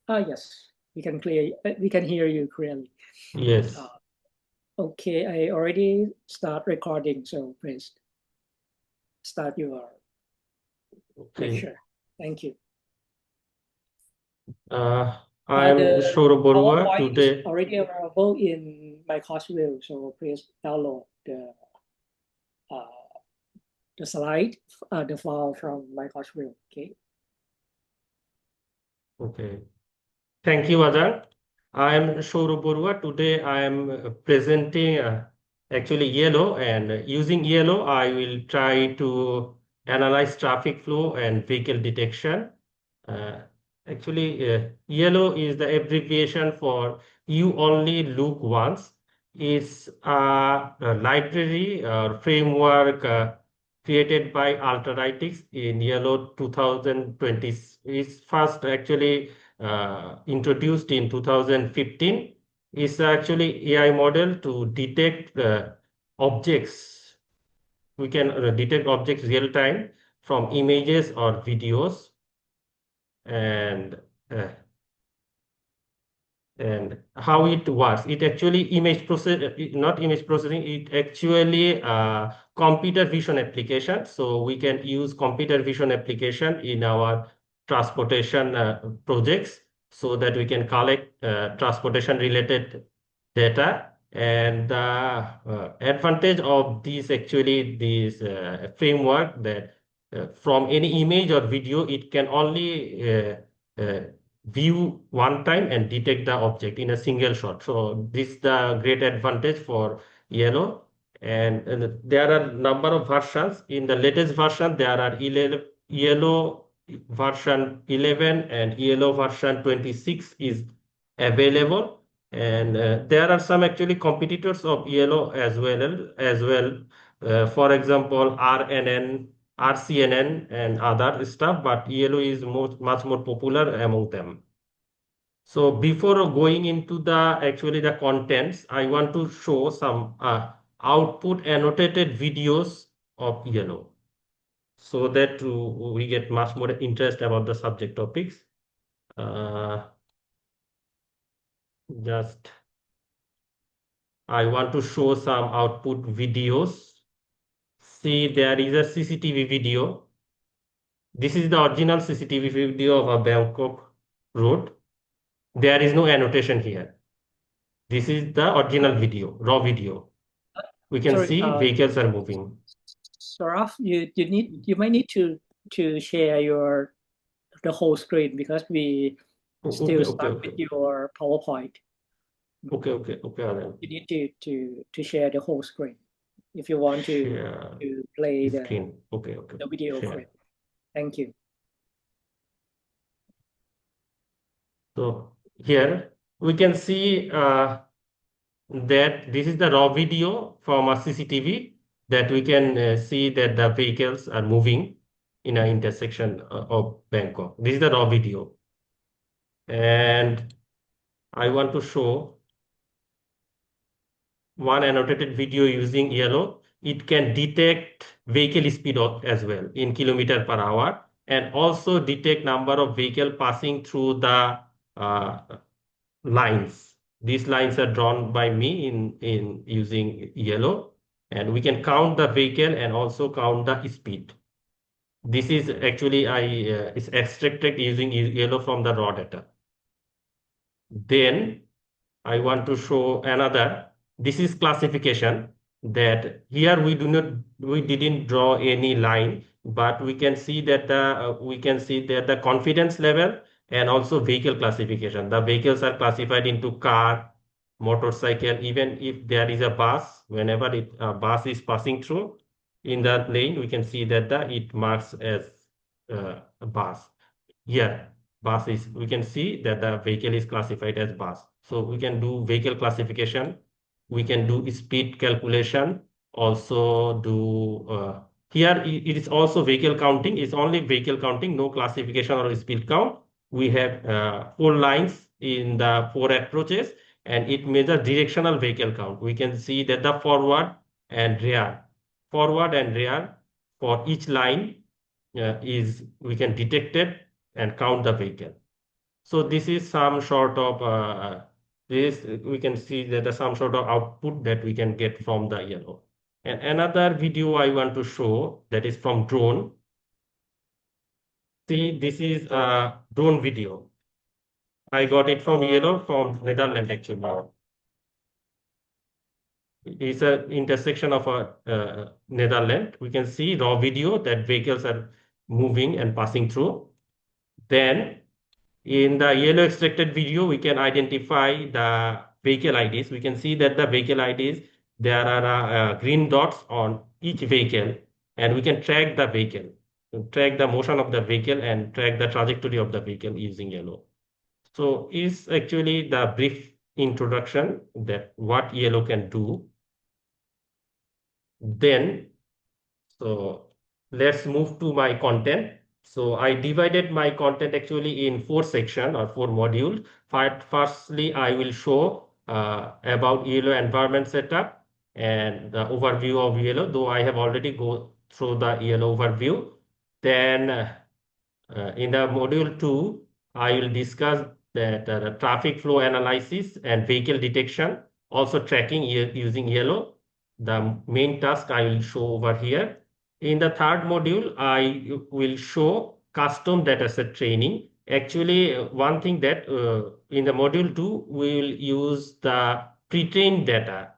Yes, we can hear you clearly. Yes. Uh, okay, I already start recording, so please start your Okay. lecture. Thank you. I'm The Shoro Borua. PowerPoint is Today, already available in my course view, so please download uh, the slide, the file from my course view. Okay. okay. Thank you, Ajahn. I'm Shoro Borua. Today, I am presenting actually YOLO, and using YOLO, I will try to analyze traffic flow and vehicle detection. Uh, YOLO is the abbreviation for You Only Look Once. It's a library framework created by Alterytics in YOLO 2020. It's first actually introduced in 2015. Is actually AI model to detect objects. We can detect objects real time from images or videos, and uh, and how it works. It actually not image processing, it actually computer vision application. So we can use computer vision application in our transportation projects, so that we can collect transportation related data. And the advantage of this actually this framework, that from any image or video, it can only view one time and detect the object in a single shot. So this is the great advantage for YOLO. And there are number of versions. In the latest version, there are 11, YOLO version 11 and YOLO version 26 is available. And there are some actually competitors of YOLO as well. For example, RCNN and other stuff, but YOLO is much more popular among them. So before going into the contents, I want to show some output annotated videos of YOLO, so that we get much more interest about the subject topics. Uh, just I want to show some output videos. See, there is a CCTV video. This is the original CCTV video of a Bangkok road. There is no annotation here. This is the original video, raw video. We can Sorry, see vehicles are moving. Saraf, you might need to share the whole screen because we still Okay, okay, stuck okay. with your PowerPoint. Okay, Alan. You need to share the whole screen if you want Share to play screen. Okay, the video share. clip. Thank you. So here we can see that this is the raw video from a CCTV, that we can see that the vehicles are moving in an intersection of Bangkok. This is the raw video. And I want to show one annotated video using YOLO. It can detect vehicle speed as well in kilometer per hour, and also detect number of vehicle passing through the uh, lines. These lines are drawn by me in using YOLO, and we can count the vehicle and also count the speed. This is actually is extracted using YOLO from the raw data. Then I want to show another. This is classification, that here we didn't draw any line, but we can see that the confidence level and also vehicle classification. The vehicles are classified into car, motorcycle. Even if there is a bus, whenever a bus is passing through in that lane, we can see that it marks as a bus. Here, we can see that the vehicle is classified as bus. So we can do vehicle classification, we can do speed calculation, also do here it is also vehicle counting. It's only vehicle counting, no classification or speed count. We have four lines in the four approaches, and it measures directional vehicle count. We can see that the forward and rear for each line is we can detect it and count the vehicle. So this is some sort of this we can see that there's some sort of output that we can get from the yellow. And another video I want to show that is from drone. See, this is a drone video. I got it from yellow from Netherlands actually. It's an intersection of a Netherlands. We can see raw video that vehicles are moving and passing through. Then in the yellow extracted video, we can identify the vehicle IDs. We can see that the vehicle IDs, there are green dots on each vehicle, and we can track the vehicle, track the motion of the vehicle, and track the trajectory of the vehicle using yellow. So is actually the brief introduction that what yellow can do. Then, so let's move to my content. So I divided my content actually in four sections or four modules. Firstly, I will show about YOLO environment setup and the overview of YOLO, though I have already go through the YOLO overview. Then in the module 2, I will discuss that the traffic flow analysis and vehicle detection, also tracking using yellow. The main task I will show over here. In the third module, I will show custom dataset training. Actually, one thing that in the module 2, we will use the pre-trained data.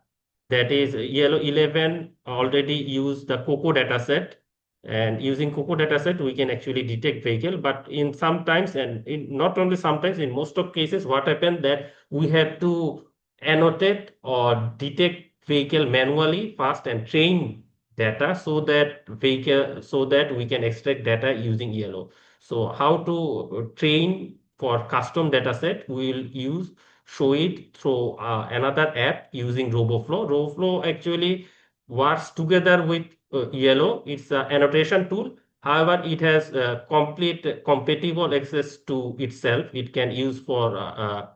That is, Yellow 11 already use the COCO dataset, and using COCO dataset, we can actually detect vehicle. But in sometimes, and in not only sometimes, in most of cases, what happens that we have to annotate or detect vehicle manually first and train data so that we can extract data using yellow. So how to train for custom dataset? We will use show it through another app using RoboFlow. RoboFlow actually works together with yellow. It's an annotation tool. However, it has complete compatible access to itself. It can use for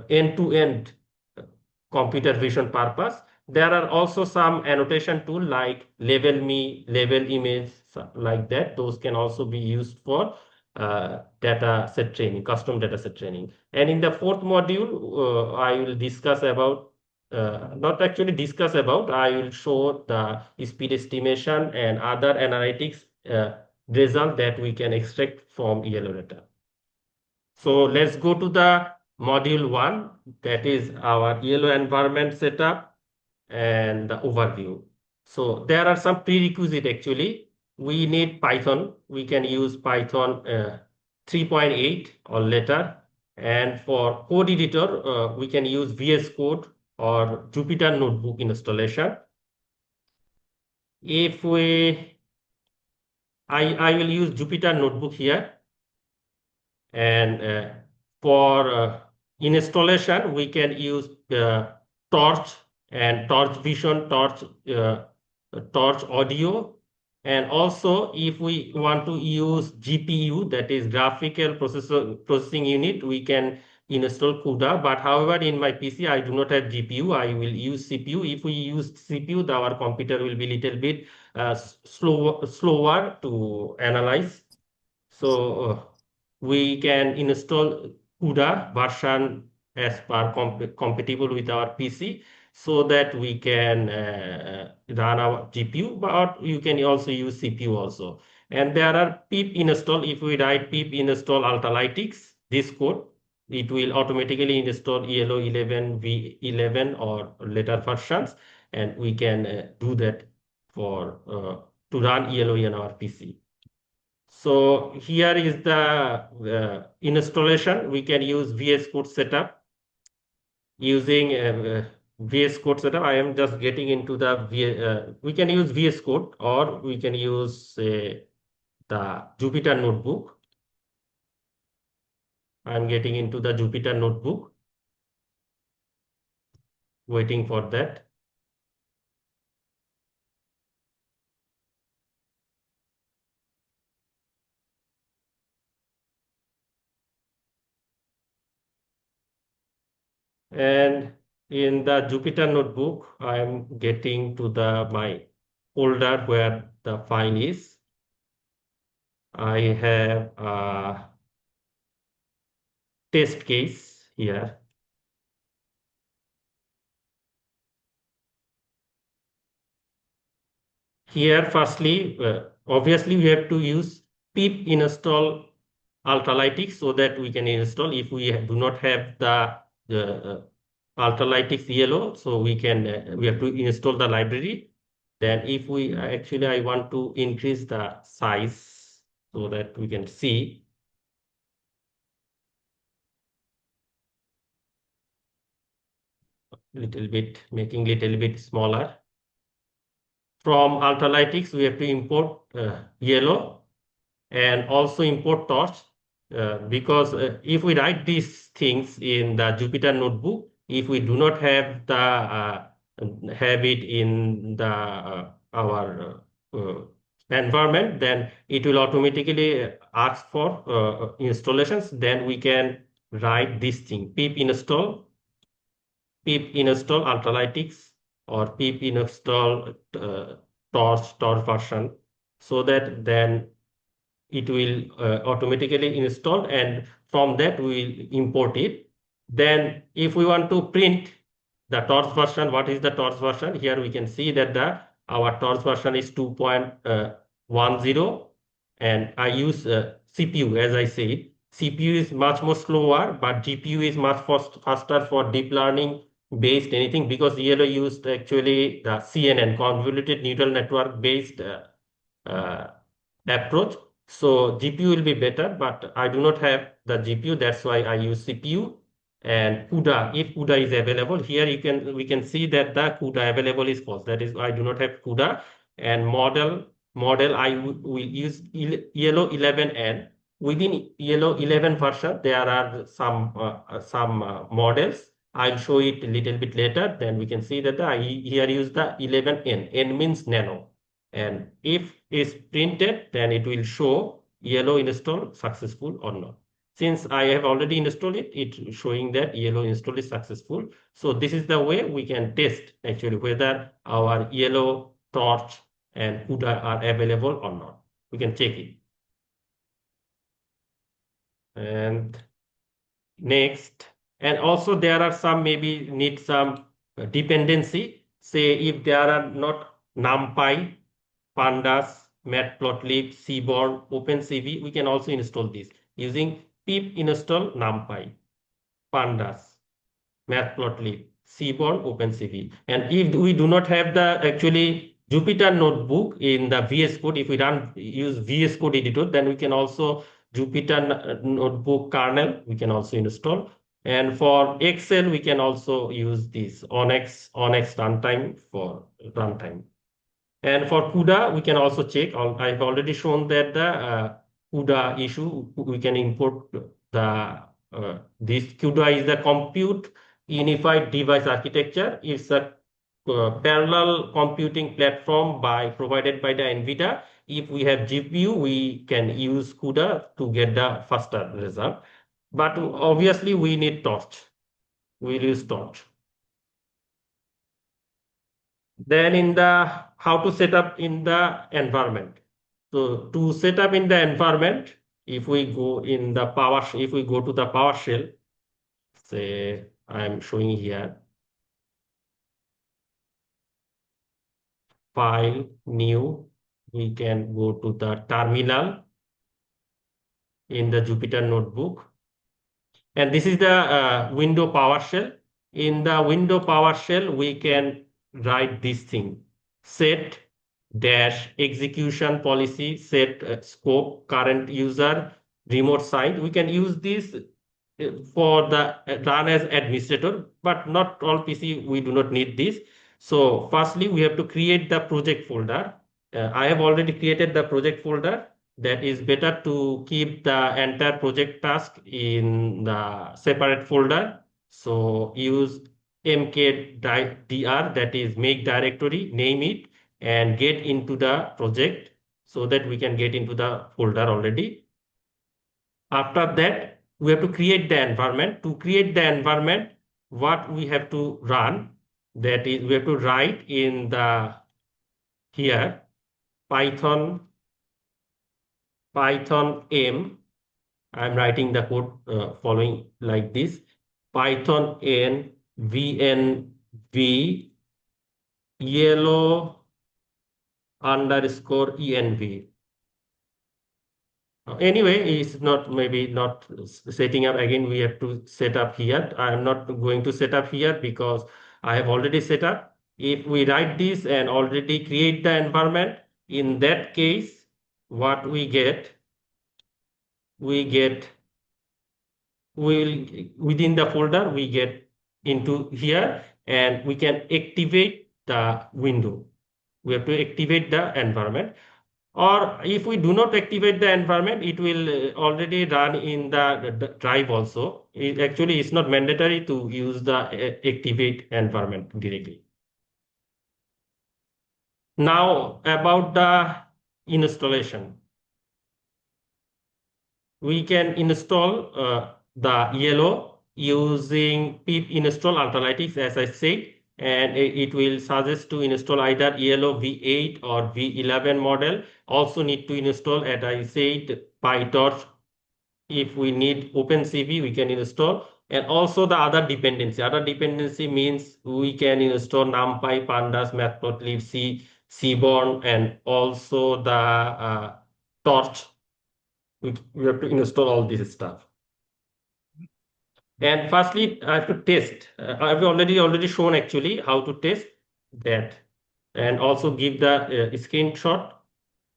end-to-end computer vision purpose. There are also some annotation tool like label me, label image, like that. Those can also be used for data set training, custom data set training. And in the fourth module, I will discuss about not actually discuss about, I will show the speed estimation and other analytics result that we can extract from yellow data. So let's go to the module 1, that is our yellow environment setup and the overview. So there are some prerequisites actually. We need Python. We can use Python 3.8 or later. And for code editor, we can use VS Code or Jupyter Notebook installation. If we, I will use Jupyter Notebook here. And for installation, we can use Torch and Torch Vision, Torch Audio. And also, if we want to use GPU, that is Graphical Processing Unit, we can install CUDA. But however, in my PC, I do not have GPU. I will use CPU. If we use CPU, our computer will be a little bit slower to analyze. So we can install CUDA version as per compatible with our PC, so that we can run our GPU, but you can also use CPU also. And there are pip install. If we write pip install Altalytics, this code, it will automatically install ELO 11, V11 or later versions, and we can do that for to run ELO in our PC. So here is the installation. We can use VS Code setup. Using VS Code setup, I am just getting into the we can use VS Code, or we can use the Jupyter Notebook. I am getting into the Jupyter Notebook, waiting for that. And in the Jupyter Notebook, I am getting to the my folder where the file is. I have test case here. Here, firstly, obviously, we have to use pip install ultralytics so that we can install. If we do not have the ultralytics yellow, so we have to install the library. Then, if we actually, I want to increase the size so that we can see little bit, making little bit smaller. From ultralytics, we have to import yellow and also import torch because if we write these things in the Jupyter notebook, if we do not have the have it in the our environment, then it will automatically ask for installations. Then we can write this thing pip install ultralytics or pip install torch version, so that then it will automatically install, and from that we will import it. Then if we want to print the torch version, what is the torch version? Here we can see that our torch version is 2.10, and I use CPU. As I said, CPU is much more slower, but GPU is much faster for deep learning based anything, because yellow used actually the CNN, convoluted neural network based uh, approach. So GPU will be better, but I do not have the GPU. That's why I use CPU. And CUDA, if CUDA is available, here we can see that the CUDA available is false. That is, I do not have CUDA. And model I will use Yellow 11N. Within Yellow 11 version, there are some models. I'll show it a little bit later. Then we can see that I here use the 11N. N means nano. And if is printed, then it will show yellow install successful or not. Since I have already installed it, it's showing that yellow install is successful. So this is the way we can test actually whether our yellow torch and CUDA are available or not. We can check it. And next, and also there are some maybe need some dependency. Say if there are not NumPy, Pandas, Matplotlib, Seaborn, OpenCV, we can also install this using pip install NumPy, Pandas, Matplotlib, Seaborn, OpenCV. And if we do not have the actually Jupyter notebook in the VS Code, if we don't use VS Code editor, then we can also Jupyter notebook kernel, we can also install. And for Excel, we can also use this Onyx runtime for runtime. And for CUDA, we can also check. I've already shown that the CUDA issue, we can import the this CUDA is the Compute Unified Device Architecture. It's a parallel computing platform provided by the NVIDIA. If we have GPU, we can use CUDA to get the faster result. But obviously, we need torch. We'll use torch. Then in the how to set up in the environment. So to set up in the environment, if we go in the if we go to the PowerShell, say I'm showing here, file, new, we can go to the terminal in the Jupyter notebook. And this is the window PowerShell. In the window PowerShell, we can write this thing, set dash execution policy, set scope, current user, remote site. We can use this for the run as administrator, but not all PC, we do not need this. So firstly, we have to create the project folder. I have already created the project folder. That is better to keep the entire project task in the separate folder. So use mkdir, that is make directory, name it, and get into the project so that we can get into the folder already. After that, we have to create the environment. To create the environment, what we have to run, that is, we have to write in the here Python m I'm writing the code following like this: Python n vnv yellow underscore env. Anyway, it's not maybe not setting up again. We have to set up here. I am not going to set up here because I have already set up. If we write this and already create the environment, in that case, what we get will within the folder we get into here, and we can activate the window. We have to activate the environment. Or if we do not activate the environment, it will already run in the drive also. It actually is not mandatory to use the activate environment directly. Now about the installation. We can install the YOLO using pip install Alterytics, as I said, and it will suggest to install either YOLO V8 or V11 model. Also need to install, as I said, PyTorch. If we need OpenCV, we can install, and also the other dependency. Other dependency means we can install NumPy, Pandas, Matplotlib, Seaborn, and also the Torch. We have to install all this stuff. And firstly, I have to test. I've already shown actually how to test that, and also give the screenshot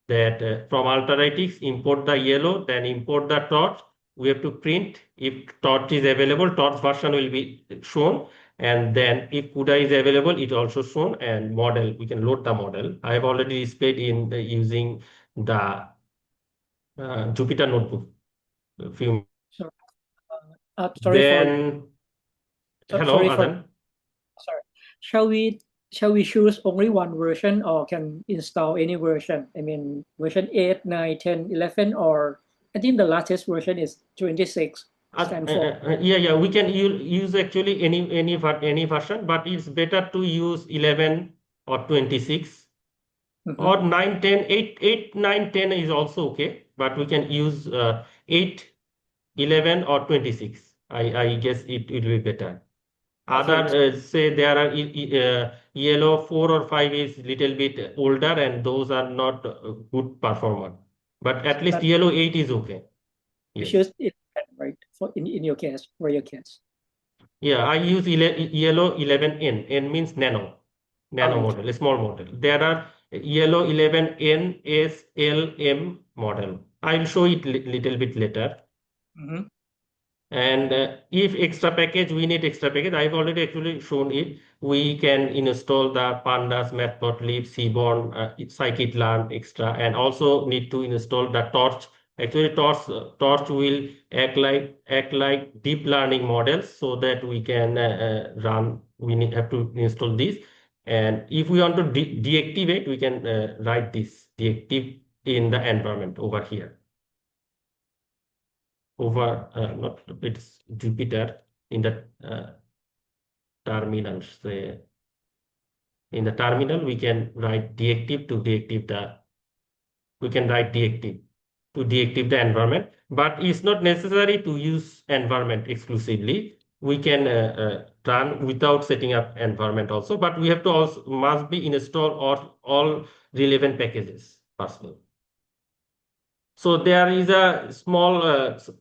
that from Alterytics, import the YOLO, then import the torch. We have to print if torch is available, torch version will be shown, and then if CUDA is available, it also shown, and model, we can load the model. I have already displayed in using the Jupyter notebook. A few. So, Then, hello, sorry for Adan. sorry. Shall we choose only one version or can install any version? I mean, version 8, 9, 10, 11, or I think the latest version is 26 stand for. Yeah, we can use actually any version, but it's better to use 11 or 26 or 9, 10. 8, 9, 10 is also okay, but we can use 8, 11 or 26. I guess it will be better. Other Okay. say there are YOLO 4 or 5 is little bit older, and those are not good performer. But at least But YOLO 8 is okay. you Yes. choose it, right? For in your case, for your case. Yeah, I use YOLO 11N. N means nano Okay. model, a small model. There are YOLO 11N SLM model. I will show it little bit later. Mm-hmm. And if extra package, we need extra package. I've already actually shown it. We can install the Pandas, Matplotlib, Seaborn, scikit-learn extra, and also need to install the Torch. Actually, Torch will act like deep learning models, so that we can run. Have to install this. And if we want to deactivate, we can write this deactive in the environment over here. Over not it's Jupyter in the terminal. Say in the terminal we can write deactive to deactive the we can write deactive to deactive the environment, but it's not necessary to use environment exclusively. We can run without setting up environment also, but we have to also must be install all relevant packages first. So there is a small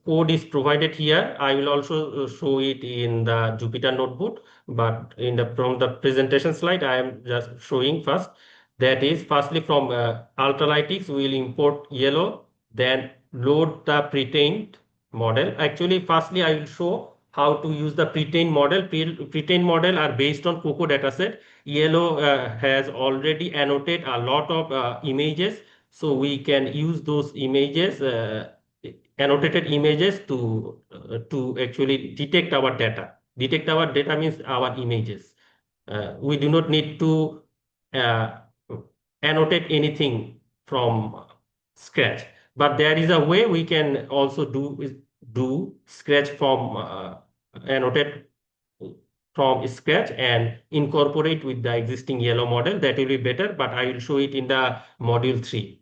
code is provided here. I will also show it in the Jupyter notebook, but from the presentation slide, I am just showing first. That is, firstly from Alterytics, we will import YOLO, then load the pre-trained model. Actually, firstly, I will show how to use the pre-trained model. Pre-trained model are based on COCO dataset. YOLO has already annotated a lot of images, so we can use those images, annotated images to actually detect our data. Detect our data means our images. We do not need to uh, annotate anything from scratch. But there is a way we can also do scratch from annotate from scratch and incorporate with the existing YOLO model. That will be better, but I will show it in the module 3.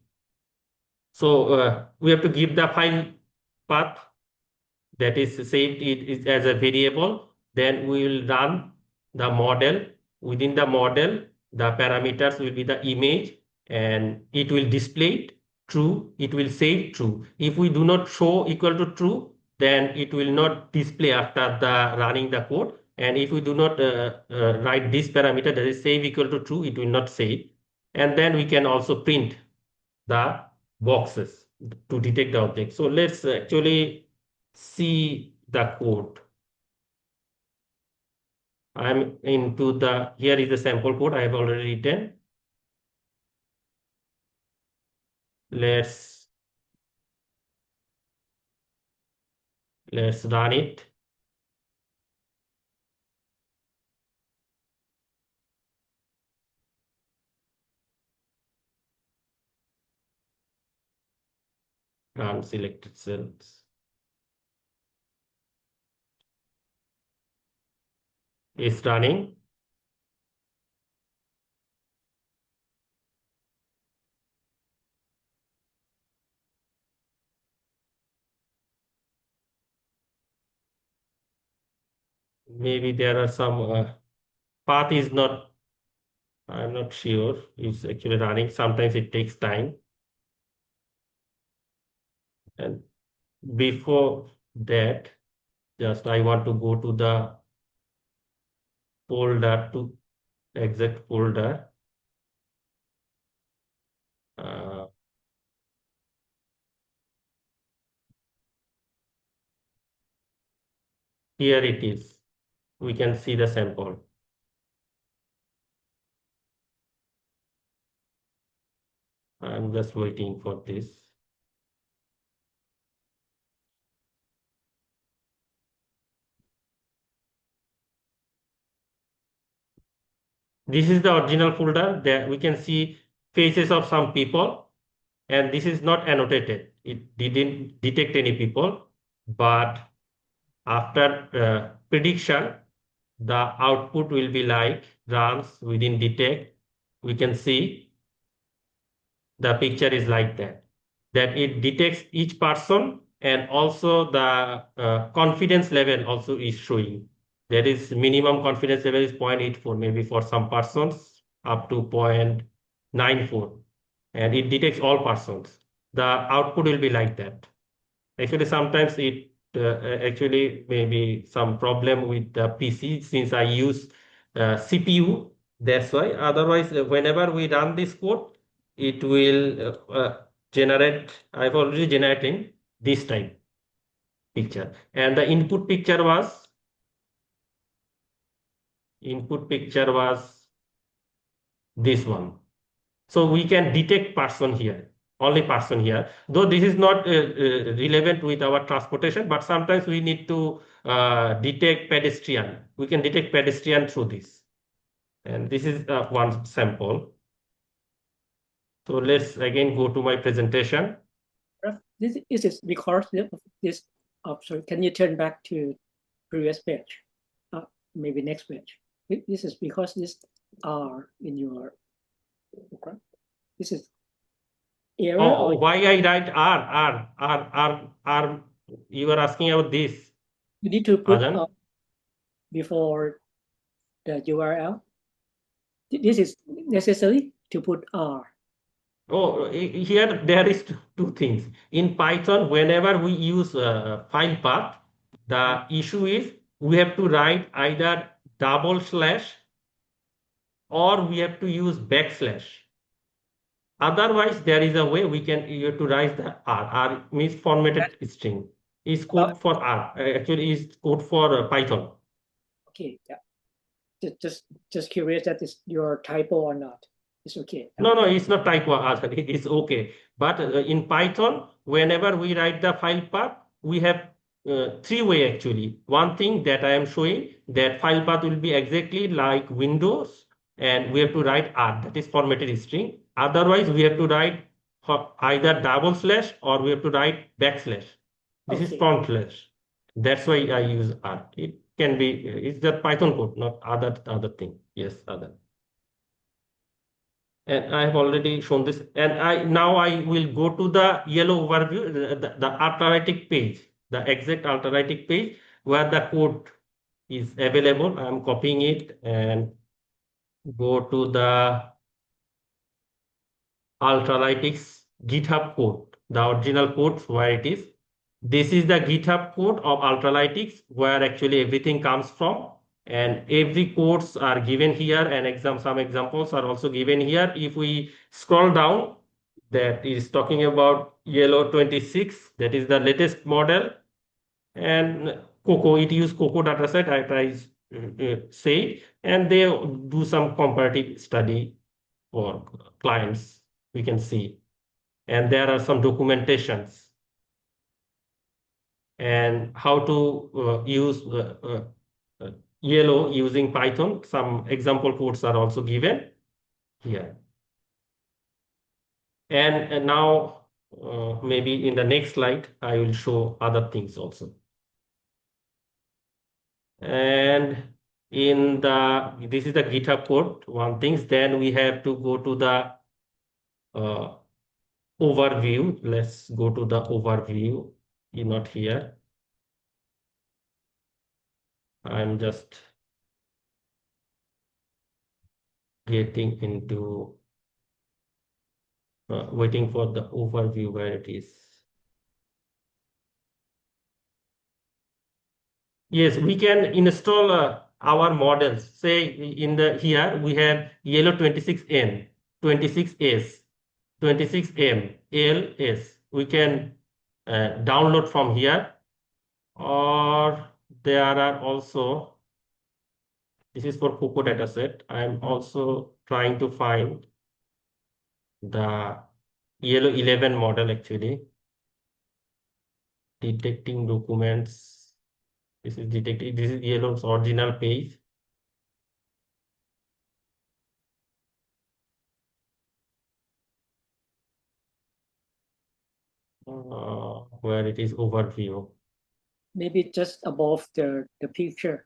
So we have to give the file path. that is saved it is as a variable. Then we will run the model. Within the model, the parameters will be the image, and it will display it true. It will save true. If we do not show equal to true, then it will not display after the running the code. And if we do not write this parameter, that is save equal to true, it will not save. And then we can also print the boxes to detect the object. So let's actually see the code. I'm into the, here is the sample code I have already written. Let's run it. Run selected cells. It's running. Maybe there are some path is not, I'm not sure. It's actually running. Sometimes it takes time. And before that, just I want to go to the folder, to exact folder. Uh, Here it is. We can see the sample. I'm just waiting for this. This is the original folder. There we can see faces of some people, and this is not annotated. It didn't detect any people, but after prediction, the output will be like runs within detect. We can see the picture is like that it detects each person, and also the confidence level also is showing. There is minimum confidence level is 0.84, maybe for some persons up to 0.94, and it detects all persons. The output will be like that. Actually, sometimes it actually maybe some problem with the PC since I use CPU. That's why. Otherwise, whenever we run this code, it will generate. I've already generating this type picture, and the input picture was this one. So we can detect person here, only person here. Though this is not relevant with our transportation, but sometimes we need to detect pedestrian. We can detect pedestrian through this. And this is one sample. So let's again go to my presentation. This is because of this. Oh, sorry, can you turn back to previous page? Maybe next page. This is because this R in your program. This is error. Oh, why I write R? You are asking about this, you need to put Ajan? before the URL. This is necessary to put R. Oh, here there is two things. In Python, whenever we use file path, the issue is we have to write either double slash or we have to use backslash. Otherwise, there is a way we can you have to write the R. R means formatted string. Is code for R. Actually, is code for Python. Okay, yeah. Just curious that is your typo or not. It's okay. No, it's not typo. It's okay. But in Python, whenever we write the file path, we have three way actually. One thing that I am showing that file path will be exactly like Windows, and we have to write R, that is formatted string. Otherwise, we have to write either double slash or we have to write backslash. This is front slash. That's why I use R. It can be, it's the Python code, not other thing. Yes, other. And I have already shown this. And I now I will go to the yellow overview, the arithmetic page. the exact alternative page where the code is available. I'm copying it and go to the Ultralytics GitHub code, the original code where it is. This is the GitHub code of Ultralytics where actually everything comes from, and every codes are given here, and some examples are also given here. If we scroll down, that is talking about YOLO-26, that is the latest model, and Coco, it use Coco dataset, I say, and they do some comparative study for clients, we can see. And there are some documentations and how to use YOLO using Python. Some example codes are also given here. And now maybe in the next slide, I will show other things also. And this is the GitHub code, one thing. Then we have to go to the overview. Let's go to the overview. You're not here. I'm just getting into waiting for the overview where it is. Yes, we can install our models. Say in the here we have YOLO-26N, 26S, 26M, LS. We can download from here, or there are also, this is for Coco dataset. I'm also trying to find the YOLO-11 model actually. Detecting documents. This is detecting, this is YOLO's original page. Where it is overview. Maybe just above the picture.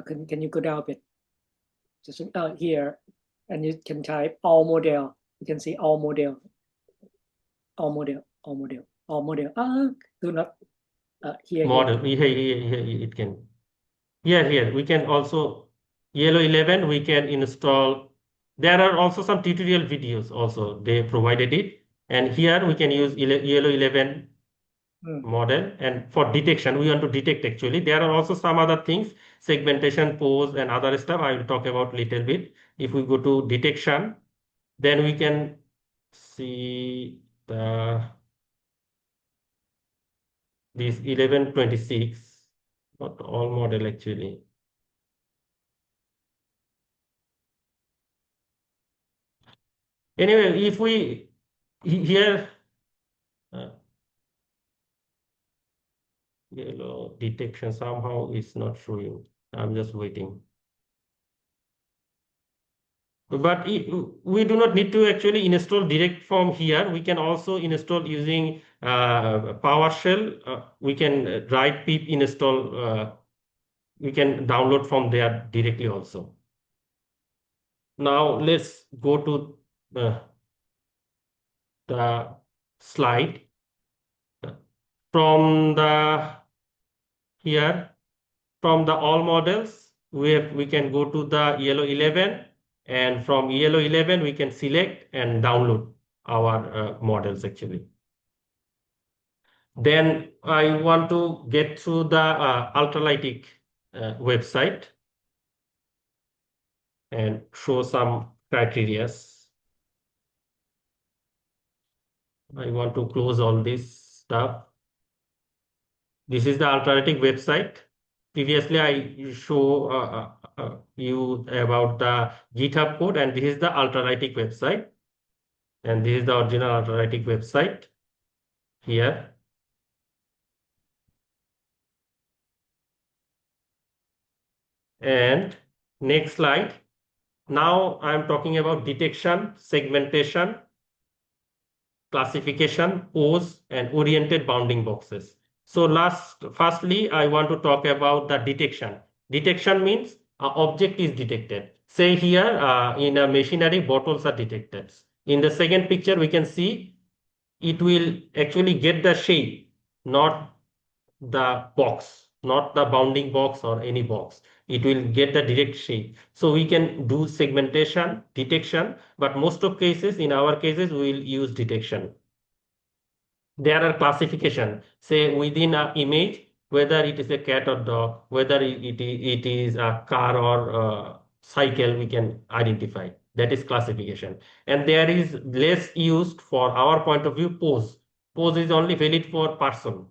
Can you go down a bit? Just here, and you can type all model. You can see all model, all model, all model, all model. Do not here. Model. Here it can. Here we can also YOLO-11. We can install. There are also some tutorial videos. Also they provided it, and here we can use YOLO-11 model. And for detection, we want to detect actually. There are also some other things, segmentation, pose, and other stuff. I will talk about little bit. If we go to detection, then we can see this 1126, not all model actually. Anyway, if we here YOLO detection somehow is not showing. I'm just waiting. But we do not need to actually install direct from here. We can also install using PowerShell. We can write pip install. We can download from there directly also. Now let's go to the slide. From here, from the all models, we can go to the YOLO-11, and from YOLO-11 we can select and download our models actually. Then I want to get through the Ultralytic website and show some criteria. I want to close all this stuff. This is the Ultralytic website. Previously, I show you about the GitHub code, and this is the Ultralytic website. And this is the original Ultralytic website here. And next slide. Now I'm talking about detection, segmentation, classification, pose, and oriented bounding boxes. So firstly, I want to talk about the detection. Detection means an object is detected. Say here in a machinery, bottles are detected. In the second picture, we can see it will actually get the shape, not the box, not the bounding box or any box. It will get the direct shape. So we can do segmentation, detection, but most of cases, in our cases, we will use detection. There are classification, say within a image, whether it is a cat or dog, whether it is a car or cycle, we can identify. That is classification. And there is less used for our point of view, pose. Pose is only valid for person.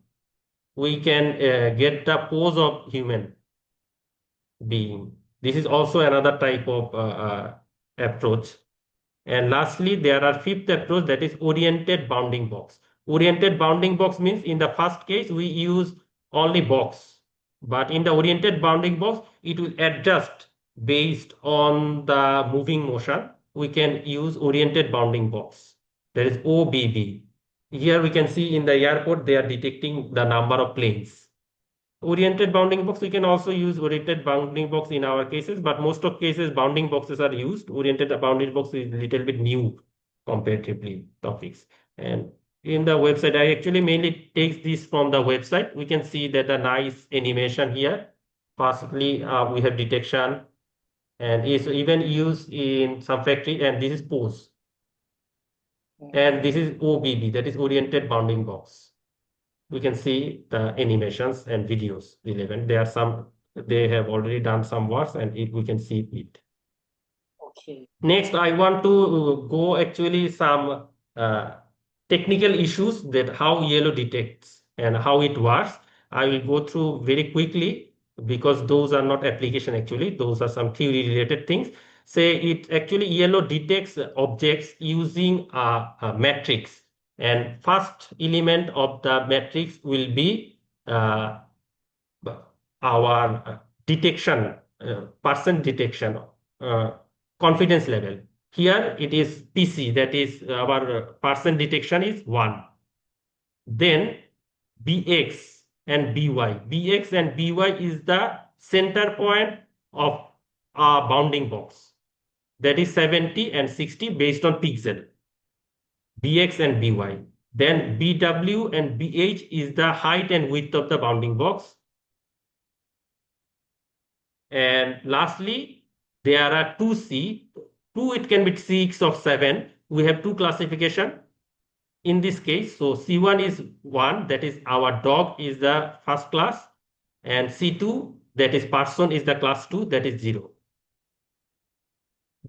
We can get the pose of human being. This is also another type of approach. And lastly, there are fifth approach, that is oriented bounding box. Oriented bounding box means in the first case, we use only box. But in the oriented bounding box, it will adjust based on the moving motion. We can use oriented bounding box. That is OBB. Here we can see in the airport, they are detecting the number of planes. Oriented bounding box, we can also use oriented bounding box in our cases, but most of cases bounding boxes are used. Oriented bounding box is a little bit new comparatively topics. And in the website, I actually mainly takes this from the website. We can see that a nice animation here. Possibly we have detection and is even used in some factory, and this is pose. And this is OBB, that is oriented bounding box. We can see the animations and videos relevant. There are some, they have already done some works, and we can see it. Okay. Next, I want to go actually some technical issues, that how yellow detects and how it works. I will go through very quickly because those are not application actually. Those are some theory related things. Say it actually yellow detects objects using a matrix, and first element of the matrix will be uh, our detection, person detection, uh, confidence level. Here it is PC, that is our person detection is 1. Then BX and BY. BX and BY is the center point of a bounding box. That is 70 and 60 based on pixel. BX and BY. Then BW and BH is the height and width of the bounding box. And lastly, there are 2C. 2, it can be 6 or 7. We have two classification in this case. So C1 is 1, that is our dog is the first class. And C2, that is person, is the class 2, that is 0.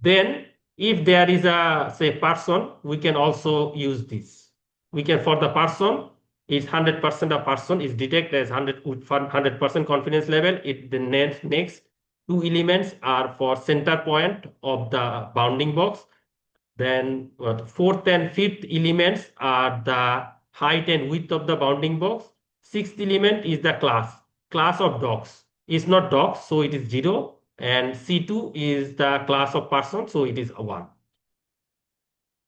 Then if there is a, say, person, we can also use this. We can, for the person, is 100% of person is detected as 100% confidence level. The next two elements are for center point of the bounding box. Then fourth and fifth elements are the height and width of the bounding box. Sixth element is the class of dogs. It's not dogs, so it is 0. And C2 is the class of person, so it is 1.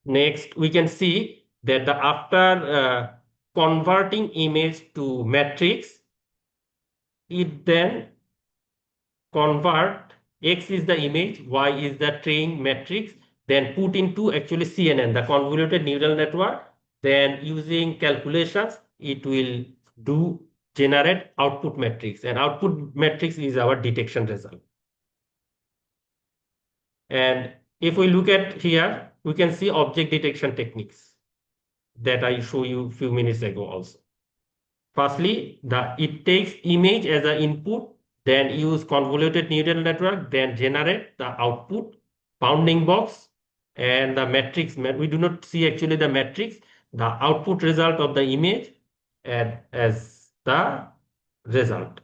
Next, we can see that after converting image to matrix, it then convert X is the image, Y is the training matrix, then put into actually CNN, the convoluted neural network. Then using calculations, it will generate output matrix, and output matrix is our detection result. And if we look at here, we can see object detection techniques that I show you a few minutes ago also. Firstly, it takes image as an input, then use convoluted neural network, then generate the output, bounding box, and the matrix. We do not see actually the matrix, the output result of the image as the result.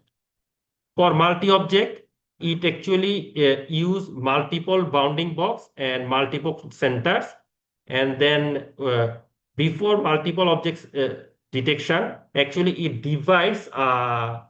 For multi-object, it actually use multiple bounding box and multiple centers. And then before multiple objects detection, actually it divides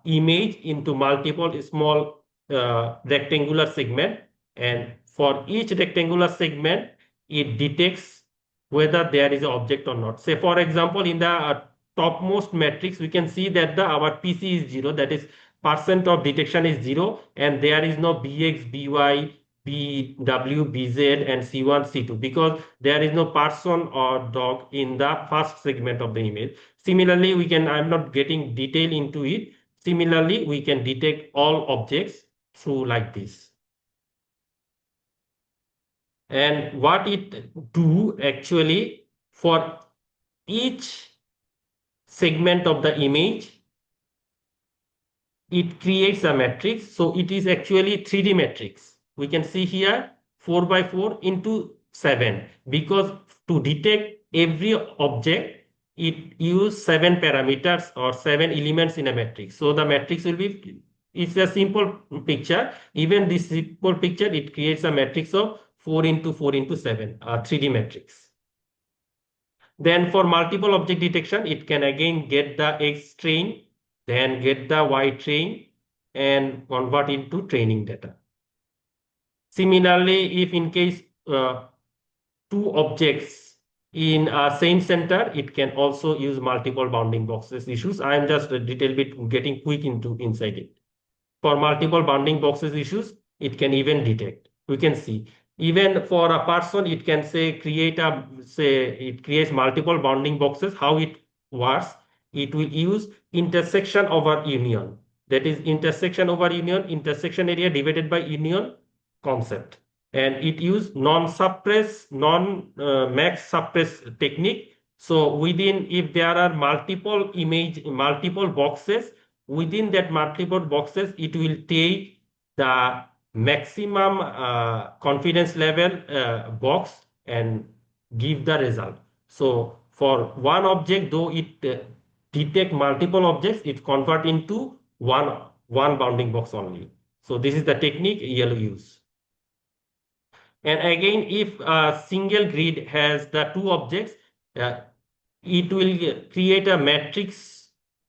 image into multiple small rectangular segment. And for each rectangular segment, it detects whether there is an object or not. Say, for example, in the topmost matrix, we can see that our PC is 0, that is percent of detection is 0, and there is no BX, BY, BW, BZ, and C1, C2 because there is no person or dog in the first segment of the image. Similarly, I'm not getting detail into it. Similarly, we can detect all objects through like this. And what it do actually for each segment of the image, it creates a matrix. So it is actually 3D matrix. We can see here 4 by 4 into 7 because to detect every object, it use 7 parameters or 7 elements in a matrix. So the matrix will be, it's a simple picture. Even this simple picture, it creates a matrix of 4 into 4 into 7, a 3D matrix. Then for multiple object detection, it can again get the X train, then get the Y train and convert into training data. Similarly, if in case two objects in a same center, it can also use multiple bounding boxes issues. I am just a little bit getting quick into inside it. For multiple bounding boxes issues, it can even detect. We can see even for a person, it can say it creates multiple bounding boxes. How it works? It will use intersection over union. That is intersection over union, intersection area divided by union concept. And it use non-suppress, non-max suppress technique. So within, if there are multiple boxes, within that multiple boxes, it will take the maximum confidence level box and give the result. So for one object, though it detect multiple objects, it convert into one bounding box only. So this is the technique YOLO use. And again, if a single grid has the two objects, uh, it will create a matrix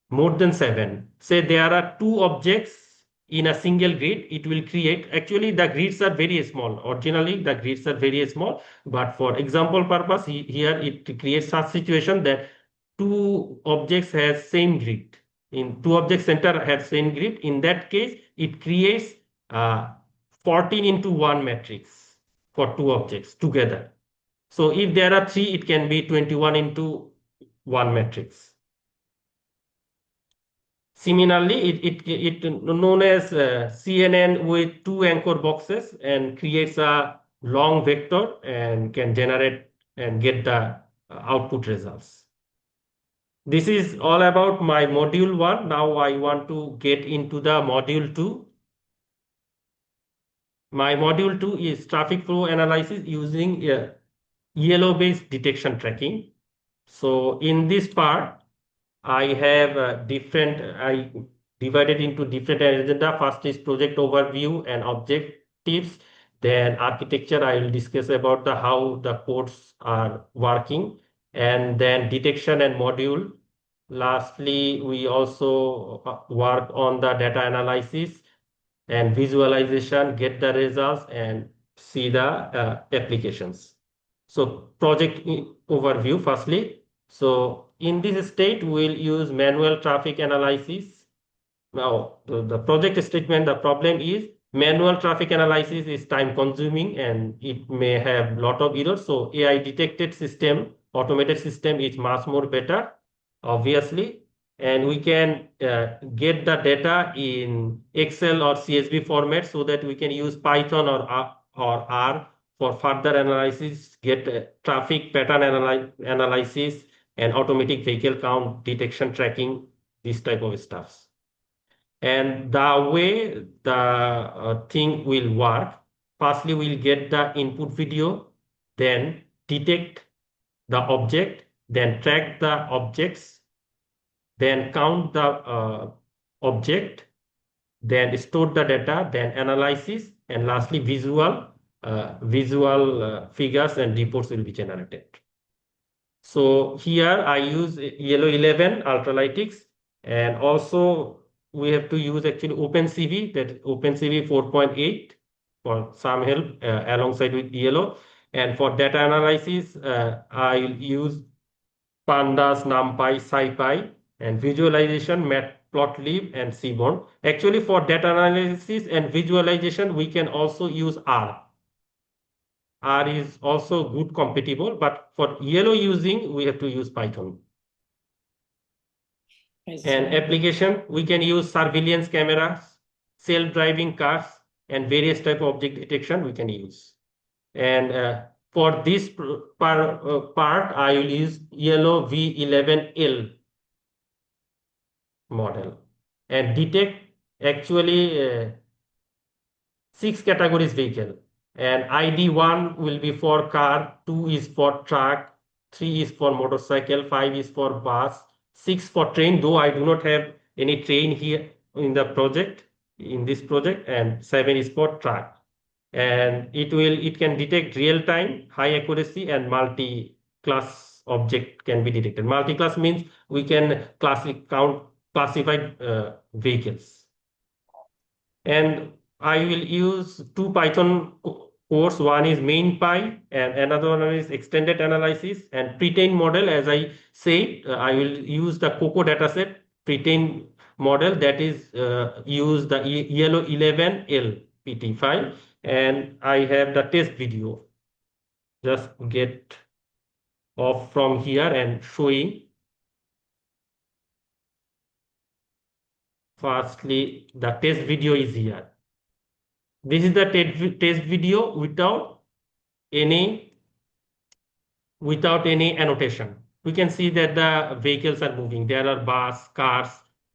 more than 7. Say there are two objects in a single grid, it will create, actually the grids are very small. Originally, the grids are very small, but for example purpose, here it creates such situation that two objects has same grid. In two object center have same grid. In that case, it creates 14 into 1 matrix for two objects together. So if there are three, it can be 21 into 1 matrix. Similarly, it known as CNN with two anchor boxes and creates a long vector and can generate and get the output results. This is all about my module 1. Now I want to get into the module 2. My module 2 is traffic flow analysis using YOLO-based detection tracking. So in this part, I have I divided into different agenda. First is project overview and objectives. Then architecture, I will discuss about how the codes are working. And then detection and module. Lastly, we also work on the data analysis and visualization, get the results and see the applications. So project overview firstly. So in this state, we'll use manual traffic analysis. Now, the project statement, the problem is manual traffic analysis is time consuming and it may have lot of errors. So AI detected system, automated system is much more better, obviously. And we can get the data in Excel or CSV format so that we can use Python or R for further analysis, get traffic pattern analysis and automatic vehicle count detection tracking, this type of stuff. And the way the thing will work, firstly we'll get the input video, then detect the object, then track the objects, then count the object, then store the data, then analysis, and lastly visual figures and reports will be generated. So here I use Yellow 11 Ultralytics, and also we have to use actually OpenCV, that OpenCV 4.8 for some help alongside with Yellow. And for data analysis, I'll use Pandas, NumPy, SciPy, and visualization, Matplotlib, and Seaborn. Actually, for data analysis and visualization, we can also use R. R is also good compatible, but for yellow using, we have to use Python. I And see. application, we can use surveillance cameras, self-driving cars, and various type of object detection we can use. And for this part, I will use yellow V11L model and detect actually 6 categories vehicle. And ID1 will be for car, 2 is for truck, 3 is for motorcycle, 5 is for bus, 6 for train, though I do not have any train here in the project, in this project, and 7 is for truck. And it can detect real time, high accuracy, and multi-class object can be detected. Multi-class means we can classify vehicles. And I will use two Python course. One is MainPy and another one is extended analysis and pre-trained model. As I said, I will use the COCO dataset pre-trained model, that is use the yellow 11L PT file, and I have the test video. Just get off from here and showing. Firstly, the test video is here. This is the test video any without any annotation. We can see that the vehicles are moving. There are bus, cars,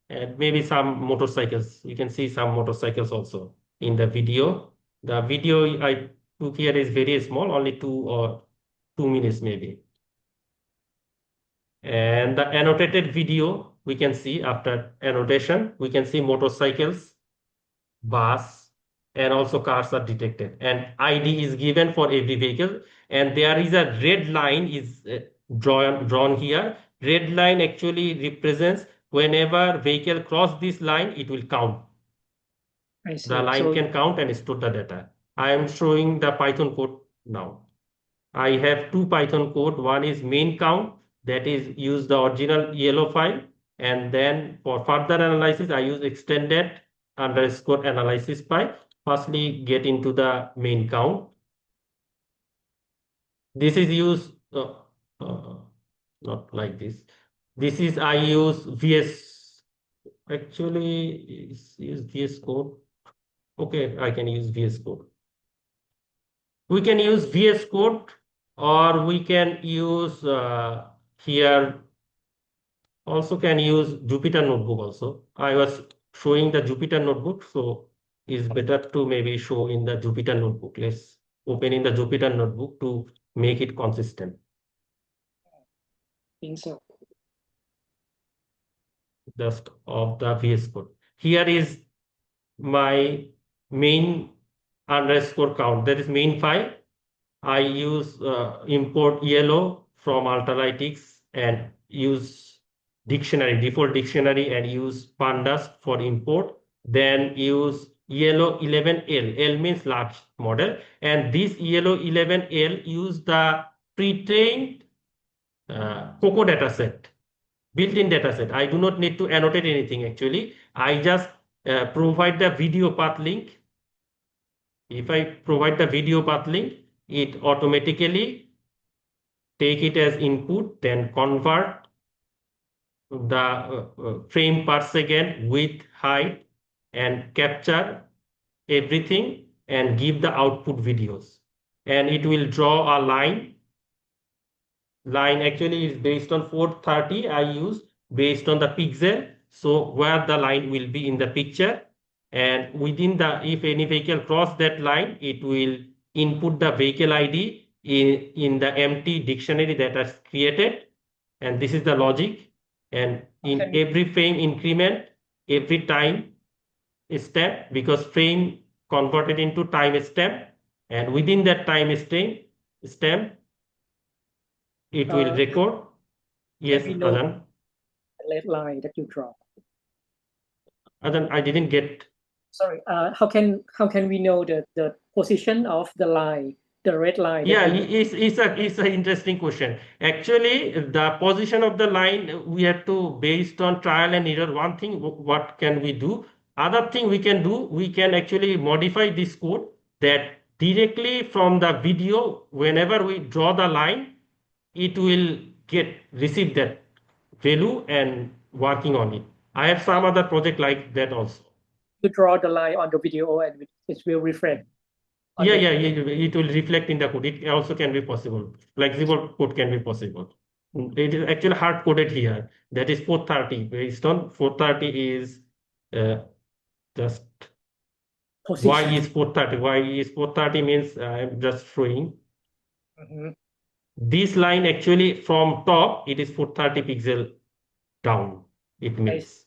and maybe some motorcycles. You can see some motorcycles also in the video. The video I took here is very small, only 2 minutes maybe. And the annotated video, we can see after annotation, we can see motorcycles, bus, and also cars are detected. And ID is given for every vehicle. And there is a red line is drawn here. Red line actually represents whenever vehicle cross this line, it will count. I The see. line So can count and store the data. I am showing the Python code now. I have two Python code. One is main count, that is use the original yellow file. And then for further analysis, I use extended underscore analysis py. Firstly, get into the main count. This is use uh, not like this. This is I use VS. Actually, use VS code. Okay, I can use VS code. We can use VS code, or we can use here also can use Jupyter notebook also. I was showing the Jupyter notebook, so it's better to maybe show in the Jupyter notebook. Let's open in the Jupyter notebook to make it consistent. think so. Just of the VS code. Here is my main underscore count. That is main file. I use import yellow from Alterytics and use dictionary, default dictionary, and use pandas for import. Then use yellow 11L. L means large model. And this yellow 11L use the pre-trained COCO dataset, built-in dataset. I do not need to annotate anything actually. I just provide the video path link. If I provide the video path link, it automatically take it as input, then convert the frame per second, width, height, and capture everything and give the output videos. And it will draw a line actually is based on 430 I use based on the pixel, so where the line will be in the picture, and within the, if any vehicle cross that line, it will input the vehicle ID in the empty dictionary that is created, and this is the logic. And in Can every frame increment, every time step, because frame converted into time step, and within that time stamp it will uh, record. can Yes, we know Adan. the red line that you draw? Adan, I didn't get. Sorry. How can we know the position of the line, the red line that Yeah, you draw? it's an interesting question. Actually, the position of the line we have to based on trial and error. One thing, what can we do? Other thing we can do, we can actually modify this code that directly from the video, whenever we draw the line, it will get receive that value and working on it. I have some other project like that also. You draw the line on the video and it will reflect on Yeah, the. yeah, it will reflect in the code. It also can be possible. Flexible code can be possible. It is actually hard coded here. That is 430. Based on 430 is uh, just why Position. is 430? Why is 430 means I'm just showing. Mhm. This line actually from top, it is 430 pixel down. It I means.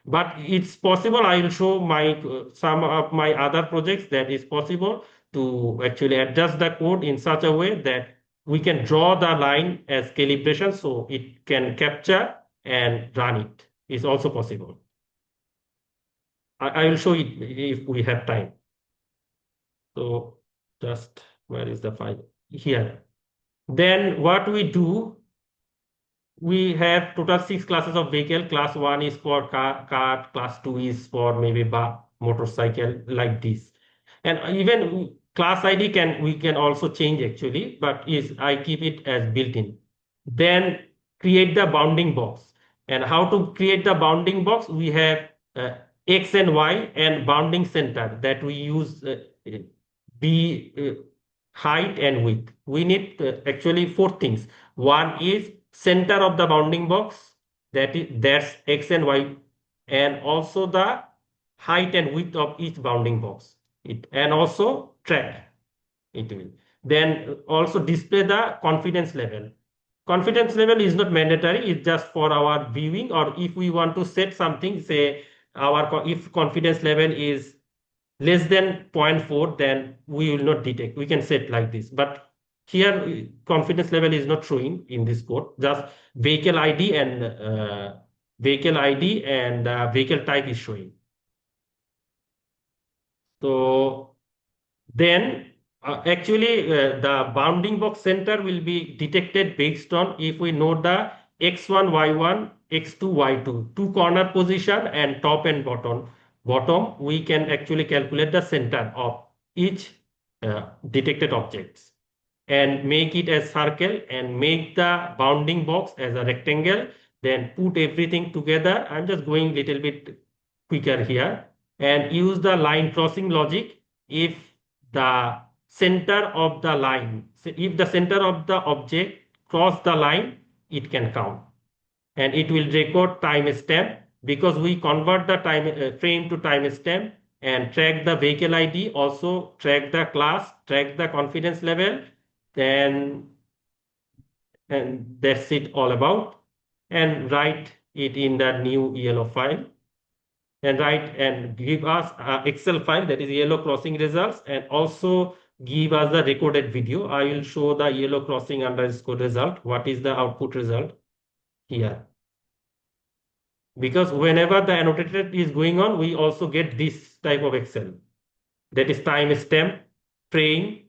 But it's possible. I will show my some of my other projects that is possible to actually adjust the code in such a way that we can draw the line as calibration so it can capture and run it. It's also possible. I will show it if we have time. So just where is the file? Here. Then what we do, we have total 6 classes of vehicle. Class 1 is for car, class 2 is for maybe motorcycle, like this. And even class ID we can also change actually, but is I keep it as built-in. Then create the bounding box. And how to create the bounding box? We have X and Y and bounding center that we use B height and width. We need actually 4 things. One is center of the bounding box, that's X and Y, and also the height and width of each bounding box. And also track it will. Then also display the confidence level. Confidence level is not mandatory, it's just for our viewing, or if we want to set something, say if confidence level is less than zero point 0.4, then we will not detect. We can set like this. But here, confidence level is not showing in this code. Just vehicle ID and vehicle type is showing. So then actually the bounding box center will be detected based on if we know the x1 y1 x2 y2 two corner position and top and bottom we can actually calculate the center of each detected objects and make it as circle and make the bounding box as a rectangle, then put everything together. I'm just going little bit quicker here and use the line crossing logic. If the center of the line, if the center of the object cross the line, it can count and it will record timestamp because we convert the time frame to timestamp and track the vehicle ID, also track the class, track the confidence level, then and that's it all about, and write it in the new yellow file and write and give us Excel file that is yellow crossing results and also give us the recorded video. I will show the yellow crossing underscore result. What is the output result here? Because whenever the annotated is going on, we also get this type of Excel. That is timestamp, frame,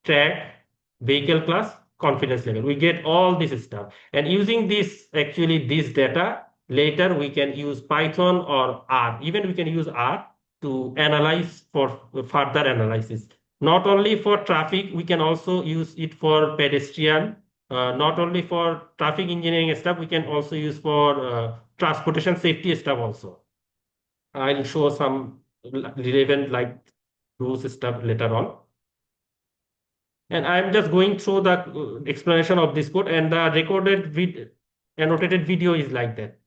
track, vehicle class, confidence level. We get all this stuff. And using this data, later we can use Python or R. Even we can use R to analyze for further analysis. Not only for traffic, we can also use it for pedestrian. Not only for traffic engineering stuff, we can also use for transportation safety stuff also. I'll show some relevant like those stuff later on. And I'm just going through the explanation of this code and the annotated video is like that.